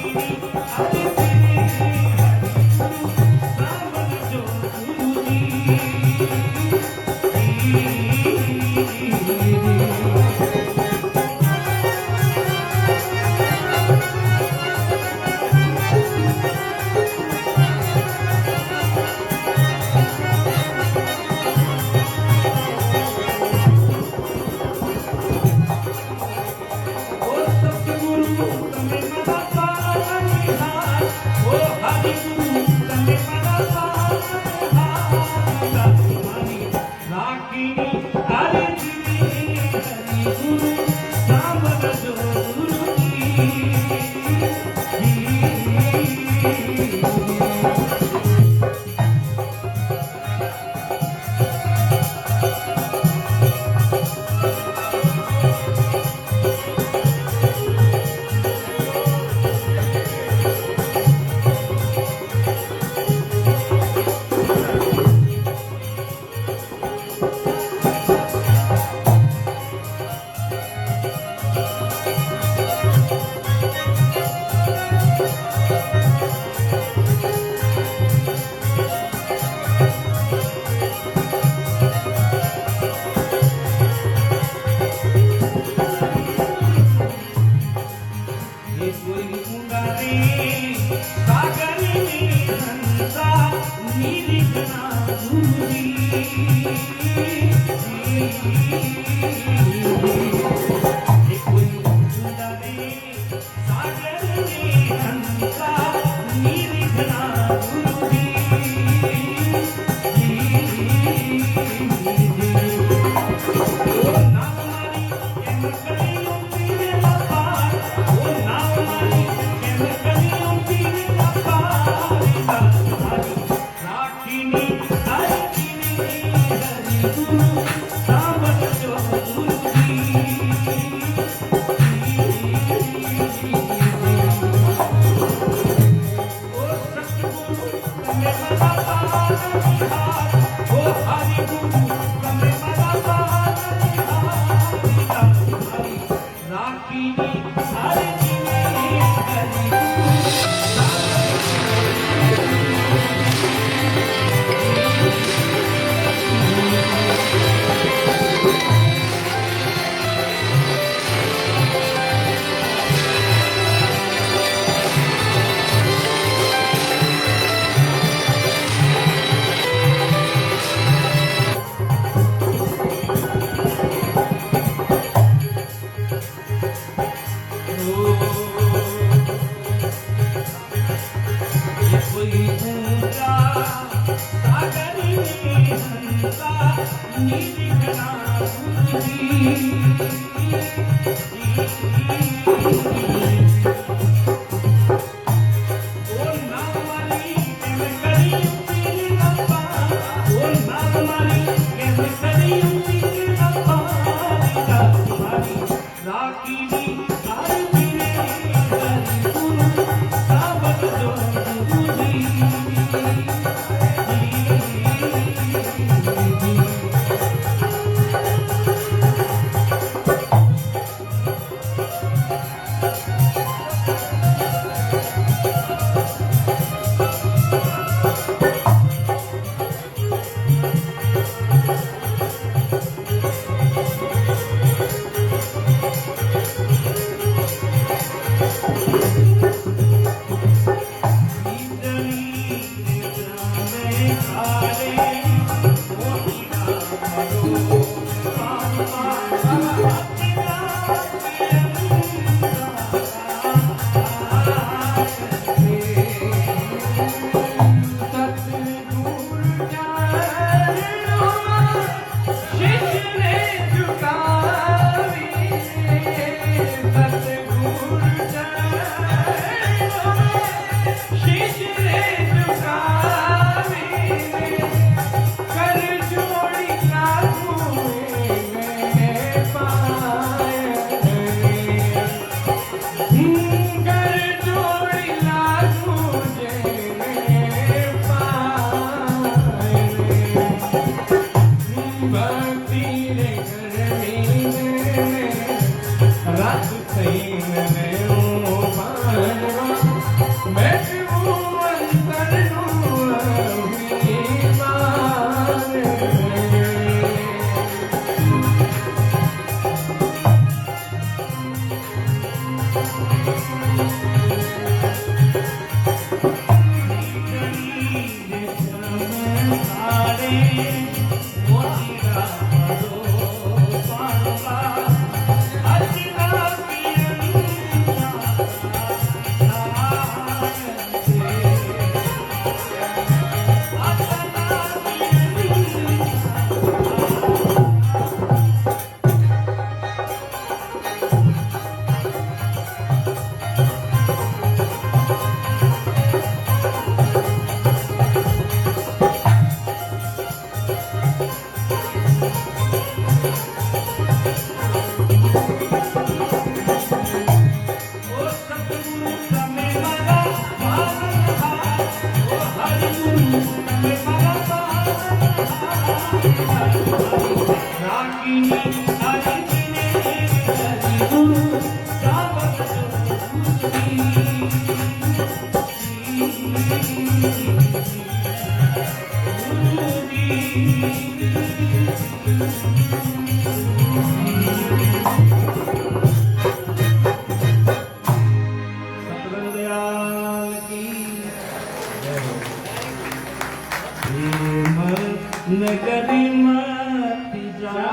नगरी मत जा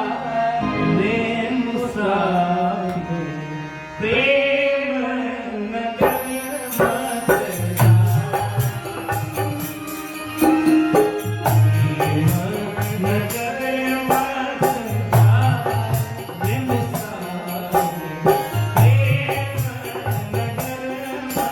रे मुसाफिर, प्रेम नगरी मत जा, प्रेम नगरी मत जा रे मुसाफिर, प्रेम नगरी मत जा।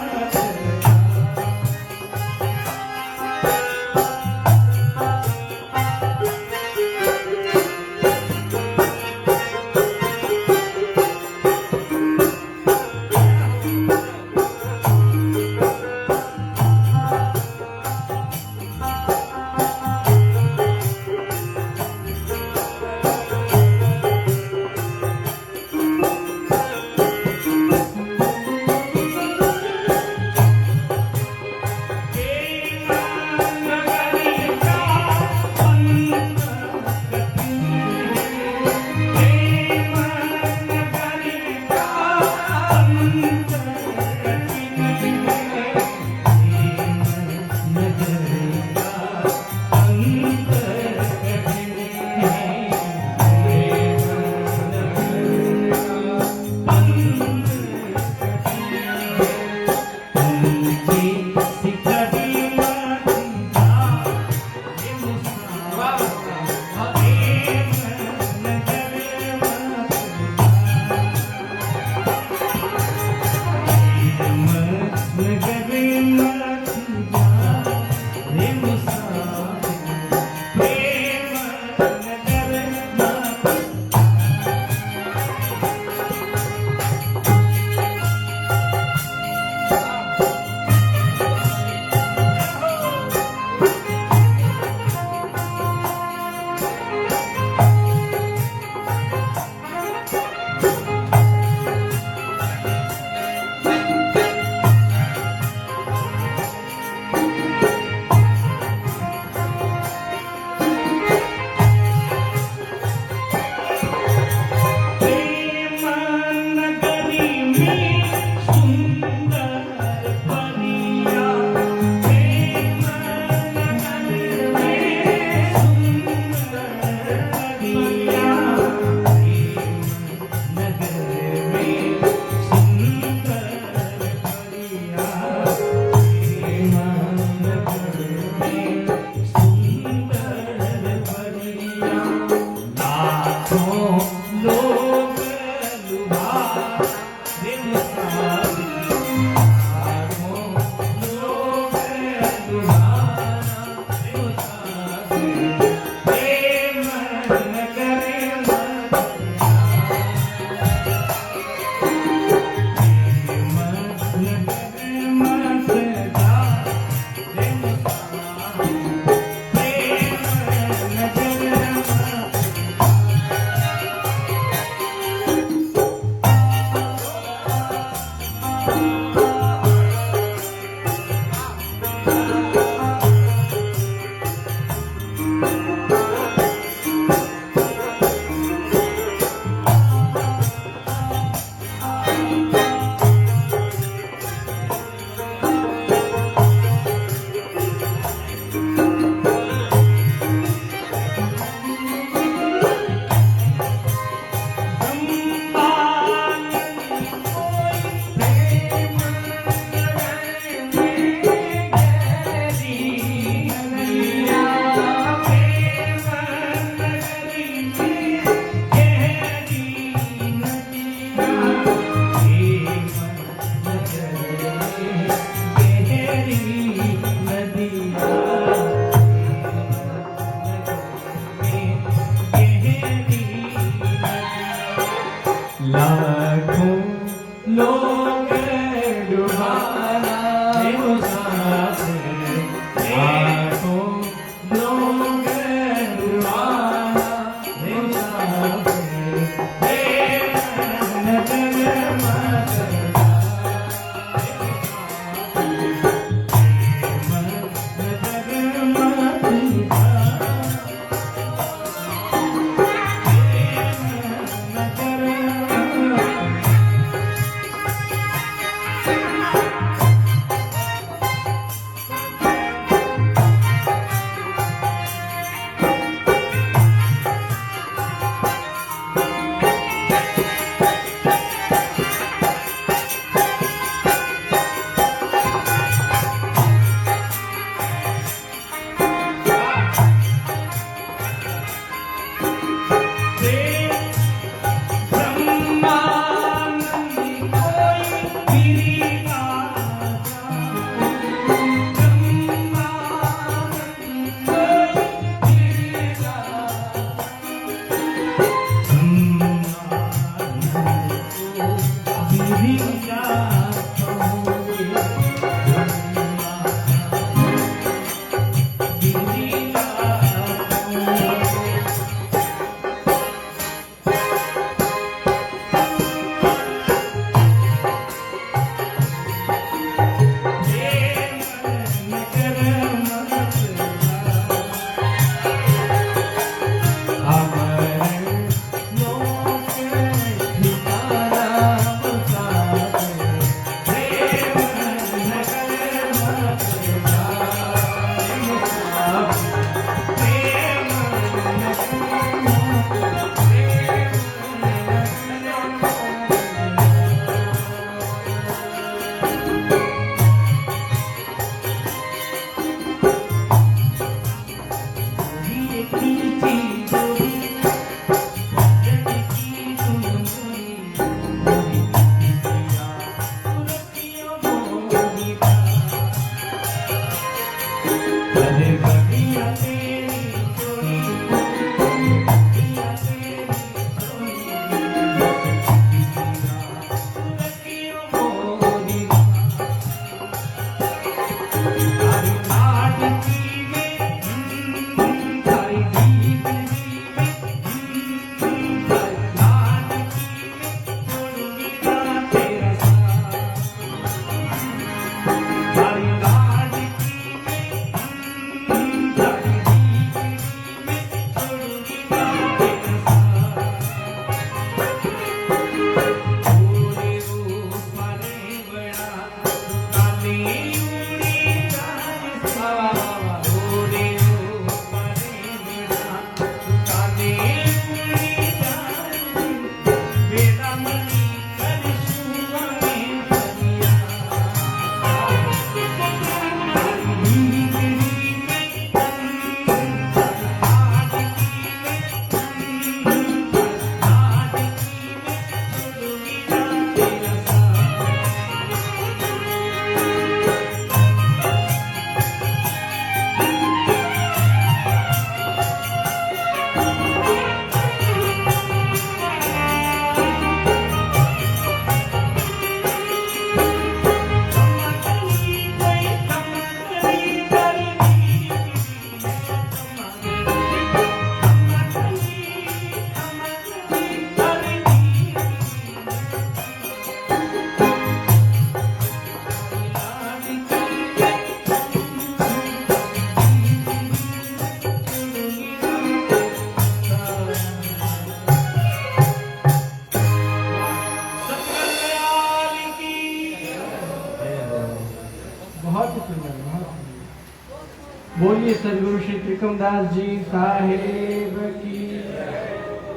बोलिए सदगुरु श्री त्रिकमदास जी साहेब की,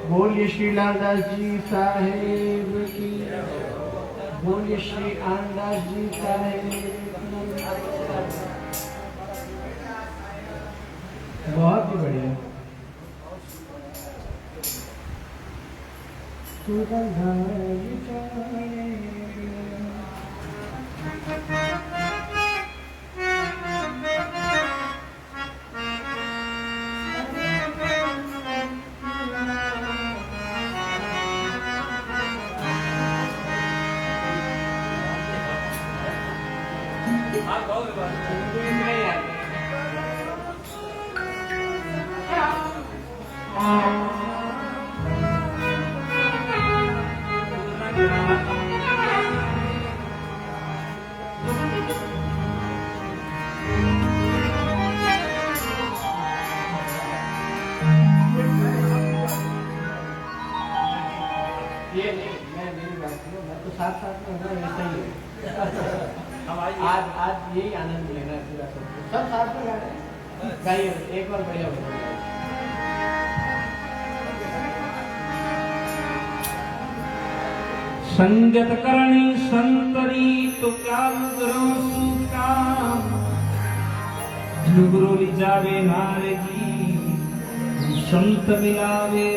बोलिए श्री लालदास जी साहेब की, बोलिए श्री आनंददास जी साहेब की। बहुत ही बढ़िया। हाँ, नहीं आती। ये नहीं, मैं मेरी बात सुनो, मैं तो साथ साथ में हूँ ना, ऐसा ही है। हम आज यही आनंद लेना है पूरा सब साथ में गा रहे हैं। गाइए एक बार बढ़िया हो जाएगा। संगत करणी संतरी तो क्या करो सूखा नुगरो जावे नार जी संत मिलावे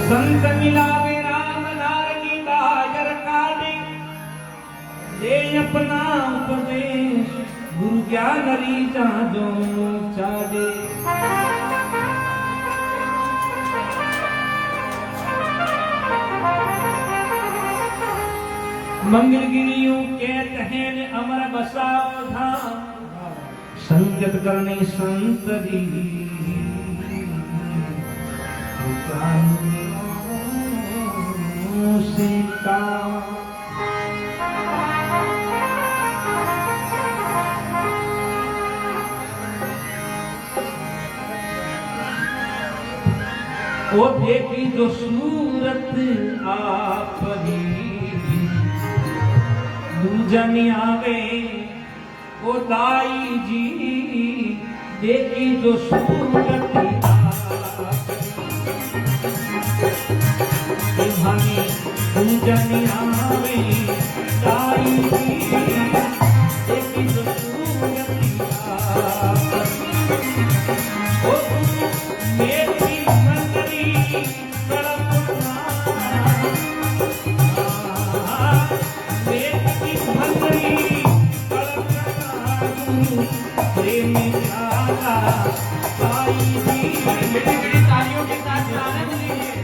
संत मिलावे राम नार की काजर काटे दे अपना उपदेश गुरु ज्ञान री जाजो चाहे मंगल गिरियों कहते हैं अमर बसाओ धाम संगत करने संत दी सीता ओ देखी जो सूरत आपनी दूजन आवे ओ दाई जी देखी जो सूरत भानी दूजन आवे दाई जी देखी जो सूरत ओ मेरी मंगरी कल्पना तालियों के साथ आनंद लीजिए।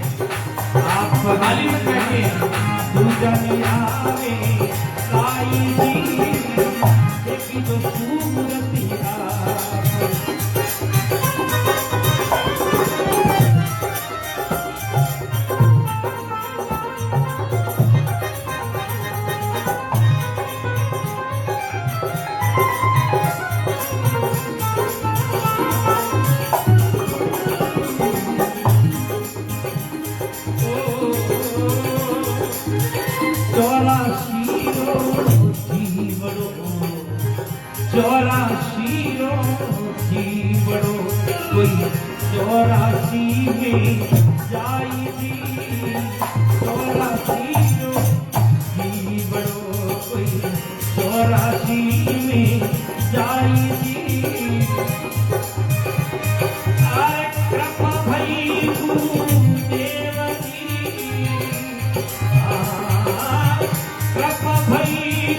आप खाली मत बैठिए दूजन आवे साई जी देखी तो सूरतिया चौरासी बड़ो कोई 84 में जाई थी 84 बड़ो कोई 84 में जाई थी अरे कृपा भई गुरुदेव की कृपा भई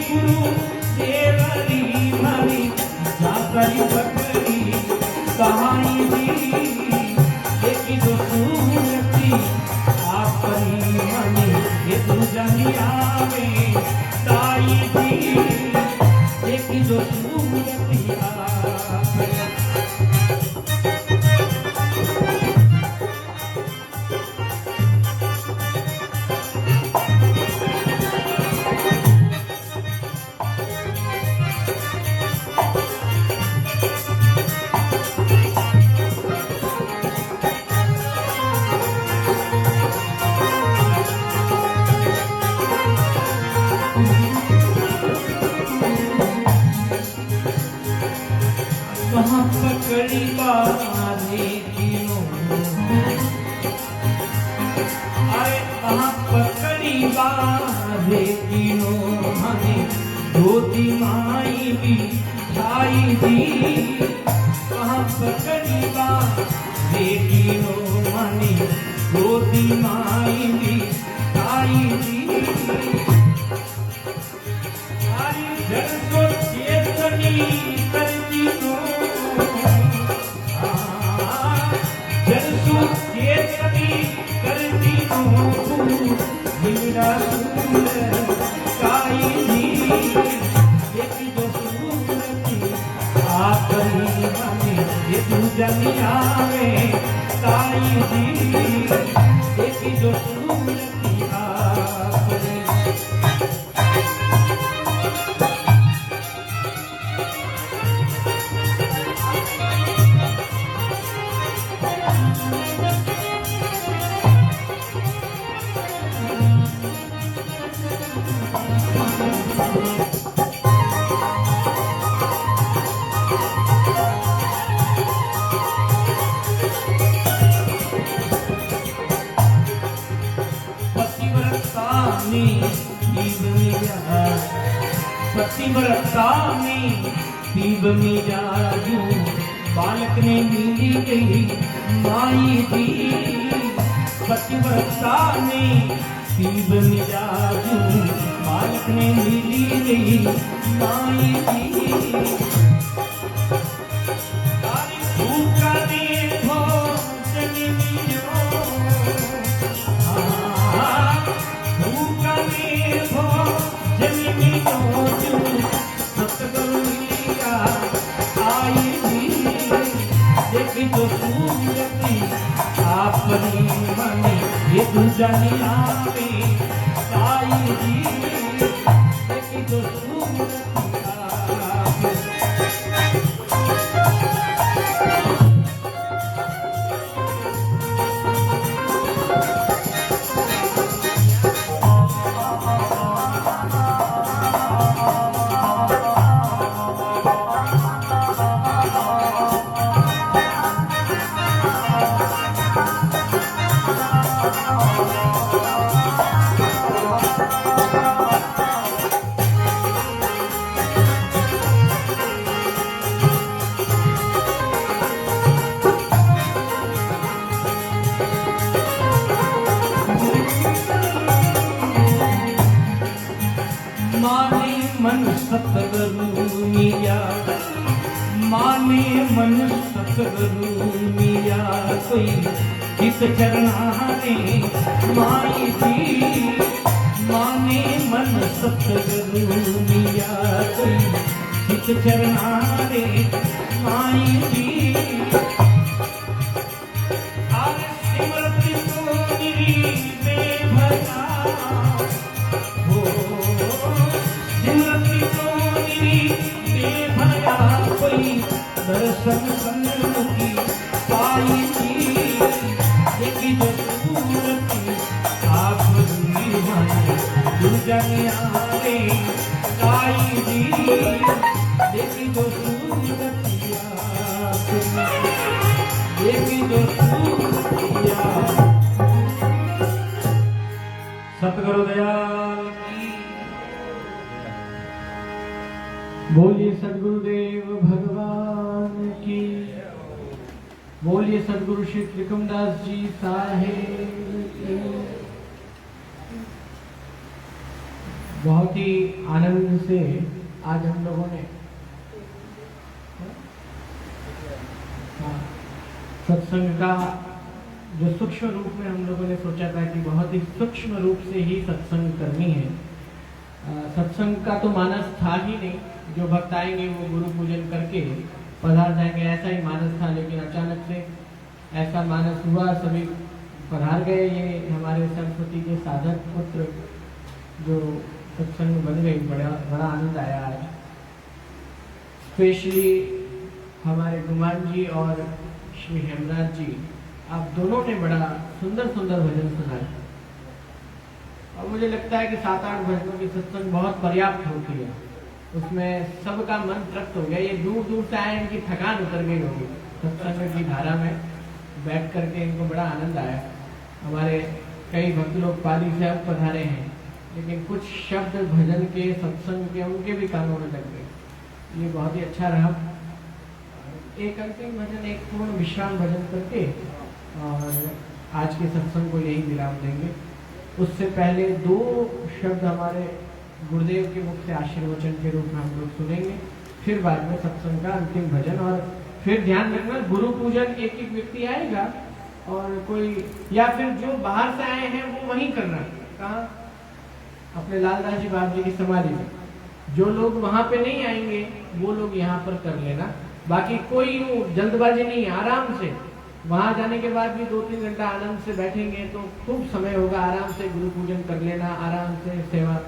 गुरुदेव री भरी जाकरी बकरी कहानी दी देखी तो सूरती आपरी मनी ये दूजनी आवे ताई दी देखी तो सूरती वहाँ पकड़ी बाजे किनो अरे वहाँ पकड़ी बाजे किनो हमें धोती माई भी छाई दी वहाँ पकड़ी बाजे किनो हमें धोती माई भी छाई दी अरे जन को चेतनी करती हो करती हूँ काई जनी आवे ताई जी देखी जो सूरती आपनी। पतिव्रता में दीव मिजाजू बालक ने मिली गई माई जी। पतिव्रता में दीव मिजाजू बालक ने मिली गई माई जी। भूखा देखो भूखा देखो जन्मी सतगुरु लिया आई जी देखी तो सूरती आपनी मनी ये दुजनी आवे आई जी देखी तो सूरती आपनी। माने मन सतगुरु मिया माने मन सतगुरु मिया कोई हित चरणाने माई जी। माने मन सतगुरु मिया कोई हित चरणाने माई जी। आरे सिमरति को निरी बेभया बेभया कोई दर्शन सन्मुखी पाई जी देखी जो सूरती आपनी मनी दुजनी आवे ताई जी देखी जो सूरती आपनी देखी जो सूरती सतगुरु दयाल की। बोलिए सद्गुरुदेव भगवान की। बोलिए सद्गुरु श्री त्रिकमदास जी साहेब की। बहुत ही आनंद से आज हम लोगों ने सत्संग का जो सूक्ष्म रूप में हम लोगों ने सोचा था कि बहुत ही सूक्ष्म रूप से ही सत्संग करनी है। सत्संग का तो मानस था ही नहीं, जो भक्त आएंगे वो गुरु पूजन करके पधार जाएंगे, ऐसा ही मानस था। लेकिन अचानक से ऐसा मानस हुआ, सभी पधार गए। ये हमारे सरस्वती के साधक पुत्र जो सत्संग बन गई, बड़ा आनंद आया आज। स्पेशली हमारे गुमान जी और श्री हेमराज जी, आप दोनों ने बड़ा सुंदर सुंदर भजन सुनाए। और मुझे लगता है कि 7-8 भजनों की सत्संग बहुत पर्याप्त होती है, उसमें सबका मन तृप्त हो गया। ये दूर दूर से आए, इनकी थकान उतर गई होगी सत्संग की धारा में बैठ करके, इनको बड़ा आनंद आया। हमारे कई भक्त लोग पाली से अब पधारे हैं, लेकिन कुछ शब्द भजन के सत्संग के उनके भी कानों में लग गए। ये बहुत ही अच्छा रहा। एक अंतिम भजन, एक पूर्ण विश्राम भजन करके और आज के सत्संग को यही विराम देंगे। उससे पहले 2 शब्द हमारे गुरुदेव के मुख से आशीर्वचन के रूप में हम लोग सुनेंगे, फिर बाद में सत्संग का अंतिम भजन। और फिर ध्यान रखना, गुरु पूजन एक एक व्यक्ति आएगा और कोई, या फिर जो बाहर से आए हैं वो वहीं करना। कहाँ? अपने लालदास जी बाबा जी की समाधि में। जो लोग वहां पे नहीं आएंगे वो लोग यहाँ पर कर लेना। बाकी कोई जल्दबाजी नहीं, आराम से वहां जाने के बाद भी 2-3 घंटा आनंद से बैठेंगे तो खूब समय होगा, आराम से गुरु पूजन कर लेना, आराम से सेवा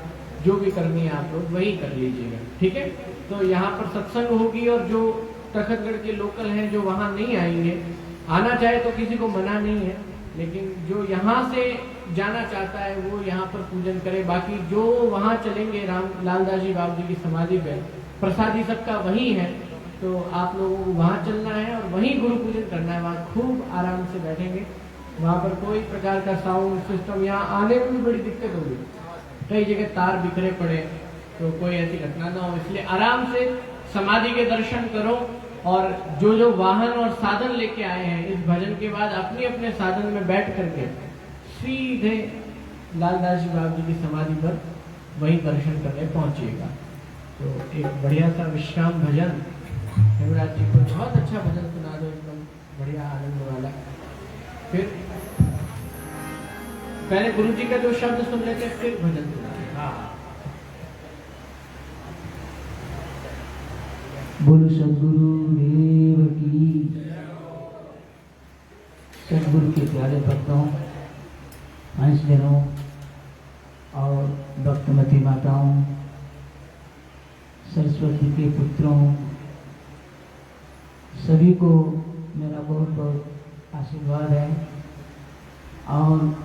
जो भी करनी है आप लोग वही कर लीजिएगा, ठीक है। तो यहाँ पर सत्संग होगी और जो तखतगढ़ के लोकल हैं जो वहाँ नहीं आएंगे, आना चाहे तो किसी को मना नहीं है, लेकिन जो यहाँ से जाना चाहता है वो यहाँ पर पूजन करे। बाकी जो वहाँ चलेंगे राम लालदास जी बाबू जी की समाधि पे, प्रसादी सबका वही है, तो आप लोगों को वहाँ चलना है और वहीं गुरु पूजन करना है। वहाँ खूब आराम से बैठेंगे, वहाँ पर कोई प्रकार का साउंड सिस्टम, यहाँ आने में भी बड़ी दिक्कत होगी, कई जगह तार बिखरे पड़े, तो कोई ऐसी घटना ना हो, इसलिए आराम से समाधि के दर्शन करो। और जो जो वाहन और साधन लेके आए हैं, इस भजन के बाद अपने अपने साधन में बैठ करके सीधे लालदास जी बाबू जी की समाधि पर वही दर्शन करने पहुंचिएगा। तो एक बढ़िया सा विश्राम भजन हेमराज जी को, बहुत अच्छा भजन सुना दो, एकदम बढ़िया आनंद वाला। फिर पहले गुरु जी का जो शब्द सुन लेते हैं, फिर भजन सुना। हाँ, बोलो सदगुरु देव की। सदगुरु के प्यारे भक्तों, हंसजनों और भक्तमती माताओं, सरस्वती के पुत्रों, सभी को मेरा बहुत बहुत आशीर्वाद है। और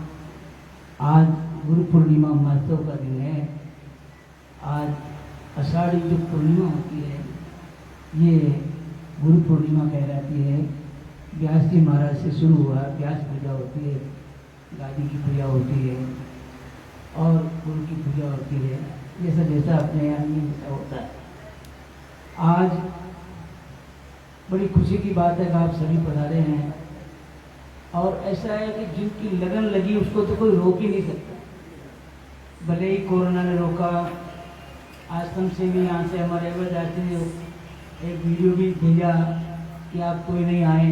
आज गुरु पूर्णिमा महोत्सव का दिन है। आज आषाढ़ी जो पूर्णिमा होती है, ये गुरु पूर्णिमा कहलाती है। व्यास जी महाराज से शुरू हुआ, व्यास पूजा होती है, गादी की पूजा होती है और गुरु की पूजा होती है, जैसा जैसा अपने यहाँ में होता है। आज बड़ी खुशी की बात है कि आप सभी पधारे हैं। और ऐसा है कि जिनकी लगन लगी उसको तो कोई रोक ही नहीं सकता। भले ही कोरोना ने रोका, आश्रम से भी, यहाँ से हमारे ने एक वीडियो भी भेजा कि आप कोई नहीं आए,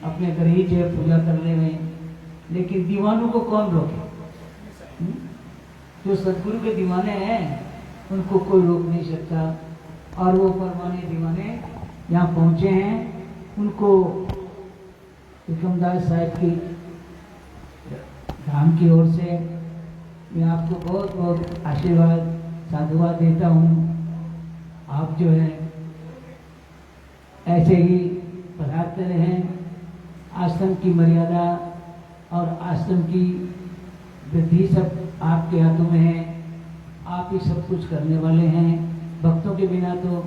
अपने घर ही जो पूजा करने में, लेकिन दीवानों को कौन रोके? जो सदगुरु के दीवाने हैं उनको कोई रोक नहीं सकता। और वो परमाने दीवाने यहाँ पहुँचे हैं, उनको हुक्मदास साहब की धाम की ओर से मैं आपको बहुत बहुत आशीर्वाद साधुवाद देता हूँ। आप जो है ऐसे ही पधारते रहें। आश्रम की मर्यादा और आश्रम की वृद्धि सब आपके हाथों में है। आप ही सब कुछ करने वाले हैं। भक्तों के बिना तो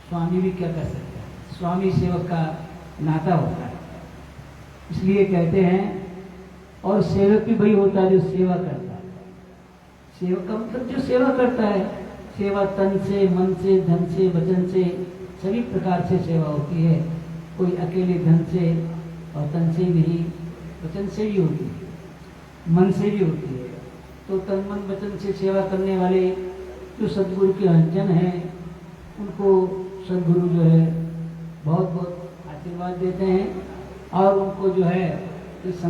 स्वामी भी क्या कर सकता है? स्वामी सेवक का नाता होता है, इसलिए कहते हैं। और सेवक भी वही होता है जो सेवा करता है। सेवक का मतलब जो सेवा करता है। सेवा तन से, मन से, धन से, वचन से, सभी प्रकार से सेवा होती है। कोई अकेले धन से और तन से नहीं, वचन से भी होती है, मन से भी होती है। तो तन मन वचन से सेवा करने वाले जो सदगुरु के अंजन हैं, उनको सदगुरु जो है बहुत बहुत आशीर्वाद देते हैं और उनको जो है इस